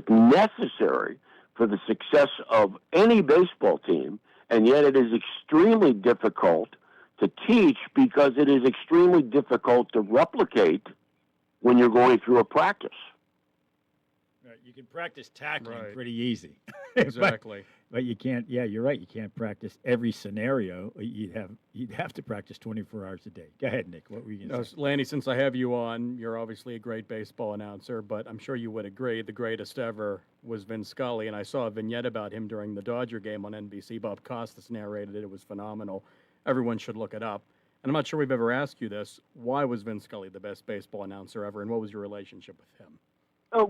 necessary for the success of any baseball team, and yet it is extremely difficult to teach because it is extremely difficult to replicate when you're going through a practice. Right. You can practice tackling pretty easy. Exactly. But you can't. Yeah, you're right. You can't practice every scenario. You'd have to practice 24 hours a day. Go ahead, Nick. What were you going to say? Lanny, since I have you on, you're obviously a great baseball announcer, but I'm sure you would agree the greatest ever was Vin Scully, and I saw a vignette about him during the Dodger game on NBC. Bob Costas narrated it. It was phenomenal. Everyone should look it up. And I'm not sure we've ever asked you this. Why was Vin Scully the best baseball announcer ever, and what was your relationship with him? Vin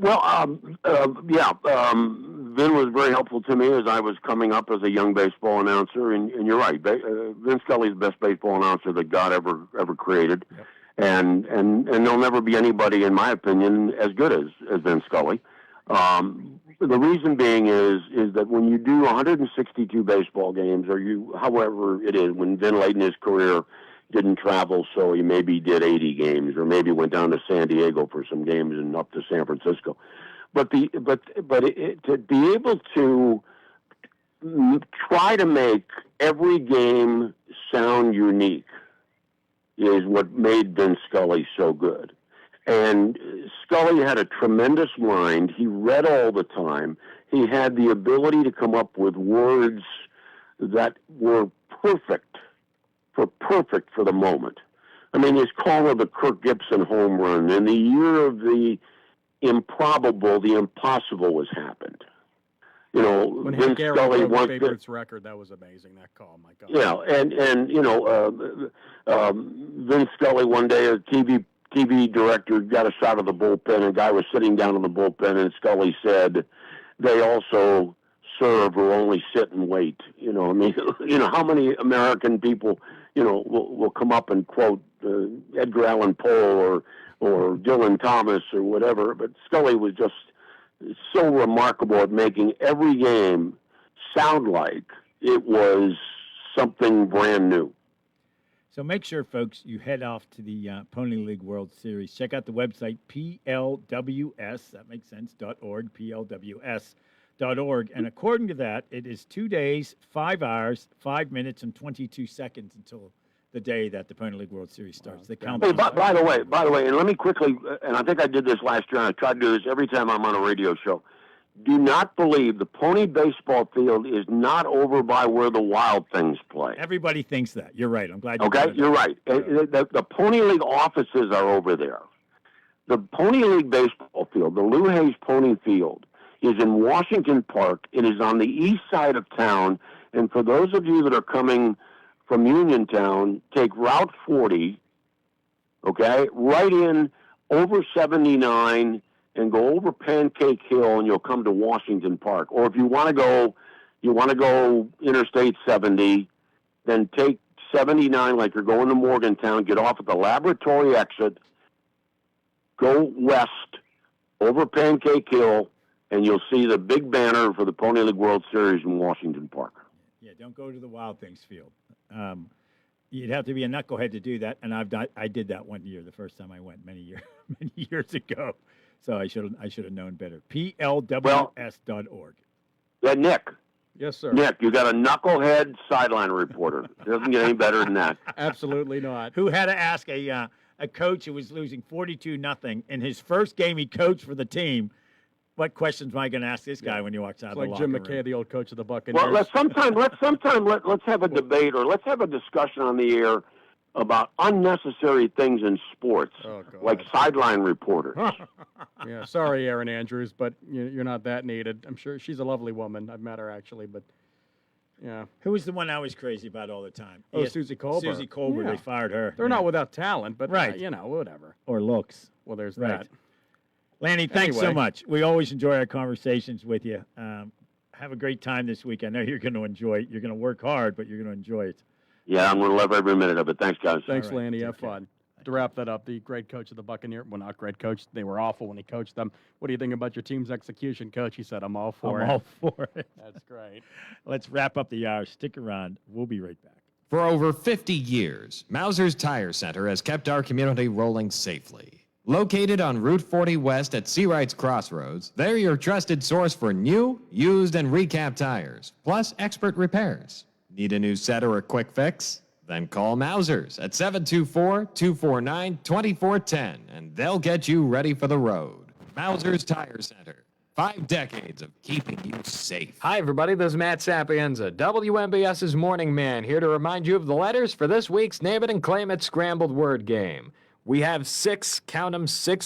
was very helpful to me as I was coming up as a young baseball announcer, and you're right. Vin Scully's the best baseball announcer that God ever created, yep. and there'll never be anybody, in my opinion, as good as Vin Scully. The reason being is that when you do 162 baseball games, or however it is, when Vin late in his career didn't travel, so he maybe did 80 games, or maybe went down to San Diego for some games and up to San Francisco. But to be able to try to make every game sound unique is what made Vin Scully so good. And Scully had a tremendous mind. He read all the time. He had the ability to come up with words that were perfect for the moment. I mean, his call of the Kirk Gibson home run, in the year of the improbable, the impossible has happened. you know, When Vince Hank Aaron Scully broke wants Babe to, Ruth's record, that was amazing. That call, my God. yeah, and you know, Vince Scully one day, a TV director got a shot of the bullpen. A guy was sitting down in the bullpen, and Scully said, "They also serve or only sit and wait." You know, I mean, you know, how many American people, you know, will come up and quote Edgar Allan Poe or Dylan Thomas or whatever? But Scully was just so remarkable at making every game sound like it was something brand new. So make sure, folks, you head off to the Pony League World Series. Check out the website, PLWS, that makes sense, .org, PLWS.org. And according to that, it is 2 days, 5 hours, 5 minutes, and 22 seconds until the day that the Pony League World Series starts. The countdown. Hey, by the way, and let me quickly, and I think I did this last year, and I try to do this every time I'm on a radio show. Do not believe the Pony baseball field is not over by where the Wild Things play. Everybody thinks that. You're right. I'm glad you Okay, brought it you're up. right. The Pony League offices are over there. The Pony League baseball field, the Lou Hayes Pony Field, is in Washington Park. It is on the east side of town. And for those of you that are coming from Uniontown, take Route 40, okay, right in over 79 and go over Pancake Hill, and you'll come to Washington Park. Or if you want to go Interstate 70, then take 79 like you're going to Morgantown, get off at the Laboratory exit, go west over Pancake Hill, and you'll see the big banner for the Pony League World Series in Washington Park. Yeah, don't go to the Wild Things field. You'd have to be a knucklehead to do that, and I did that one year, the first time I went many years ago. So I should have known better. PLWS.org. Yeah, Nick. Yes, sir. Nick, you got a knucklehead sideline reporter. Doesn't get any better than that. Absolutely not. Who had to ask a coach who was losing 42-0 in his first game he coached for the team, what questions am I going to ask this guy when he walks out It's of the like locker Jim room? McKay, the old coach of the Buccaneers. Well, let's have a debate or let's have a discussion on the air about unnecessary things in sports, like sideline reporters. Yeah, sorry, Aaron Andrews, but you're not that needed. I'm sure she's a lovely woman. I've met her, actually, but yeah. Who was the one I was crazy about all the time? Oh, Susie Colbert. Susie Colbert, Yeah. they fired her. They're not without talent, but, Right. Whatever. Or looks. Well, there's Right. that. Lanny, thanks so Anyway. much. We always enjoy our conversations with you. Have a great time this week. I know you're going to enjoy it. You're going to work hard, but you're going to enjoy it. Yeah, I'm going to love every minute of it. Thanks, guys. Thanks, All right, Lanny. take Have care. fun. To wrap that up, the great coach of the Buccaneers, well, not great coach. They were awful when he coached them. What do you think about your team's execution, Coach? He said, I'm all for it. I'm all for it. That's great. Let's wrap up the hour. Stick around. We'll be right back. For over 50 years, Mauser's Tire Center has kept our community rolling safely. Located on Route 40 West at Seawright's Crossroads, they're your trusted source for new, used, and recap tires, plus expert repairs. Need a new set or a quick fix? Then call Mauser's at 724-249-2410, and they'll get you ready for the road. Mauser's Tire Center. 5 decades of keeping you safe. Hi, everybody. This is Matt Sapienza, WMBS's Morning Man, here to remind you of the letters for this week's Name It and Claim It Scrambled Word Game. We have 6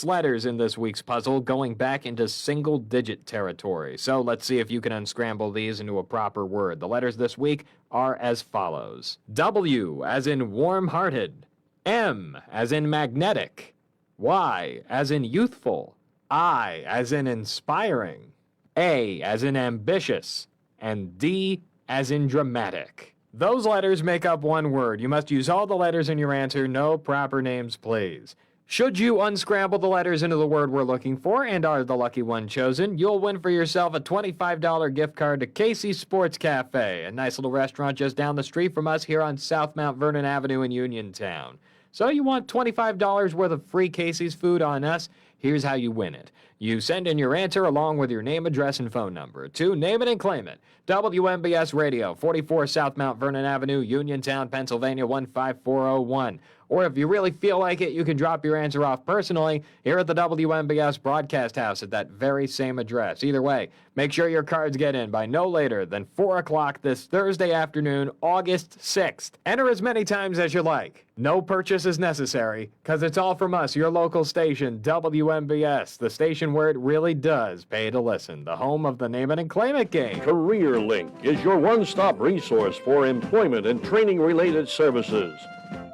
letters in this week's puzzle going back into single-digit territory. So let's see if you can unscramble these into a proper word. The letters this week are as follows. W as in warm-hearted. M as in magnetic. Y as in youthful. I as in inspiring. A as in ambitious. And D as in dramatic. Those letters make up one word. You must use all the letters in your answer. No proper names, please. Should you unscramble the letters into the word we're looking for and are the lucky one chosen, you'll win for yourself a $25 gift card to Casey's Sports Cafe, a nice little restaurant just down the street from us here on South Mount Vernon Avenue in Uniontown. So you want $25 worth of free Casey's food on us? Here's how you win it. You send in your answer along with your name, address, and phone number to Name It and Claim It, WMBS Radio, 44 South Mount Vernon Avenue, Uniontown, Pennsylvania, 15401. Or if you really feel like it, you can drop your answer off personally here at the WMBS Broadcast House at that very same address. Either way, make sure your cards get in by no later than 4 o'clock this Thursday afternoon, August 6th. Enter as many times as you like. No purchase is necessary, because it's all from us, your local station, WMBS, the station where it really does pay to listen, the home of the Name It and Claim It game. CareerLink is your one-stop resource for employment and training-related services.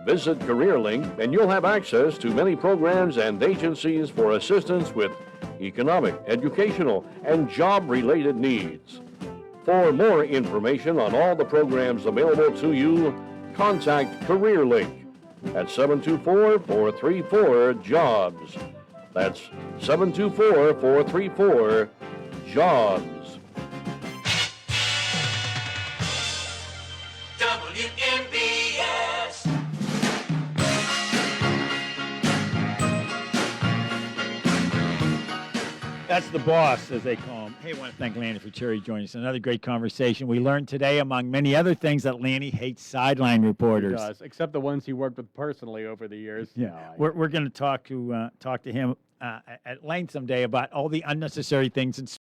Visit CareerLink and you'll have access to many programs and agencies for assistance with economic, educational, and job-related needs. For more information on all the programs available to you, contact CareerLink at 724-434-JOBS. That's 724-434-JOBS. WMBS. That's the boss, as they call him. Hey, I want to thank Lanny for Cherry joining us. Another great conversation. We learned today, among many other things, that Lanny hates sideline reporters. He does, except the ones he worked with personally over the years. Yeah, we're going to talk to him at length someday about all the unnecessary things in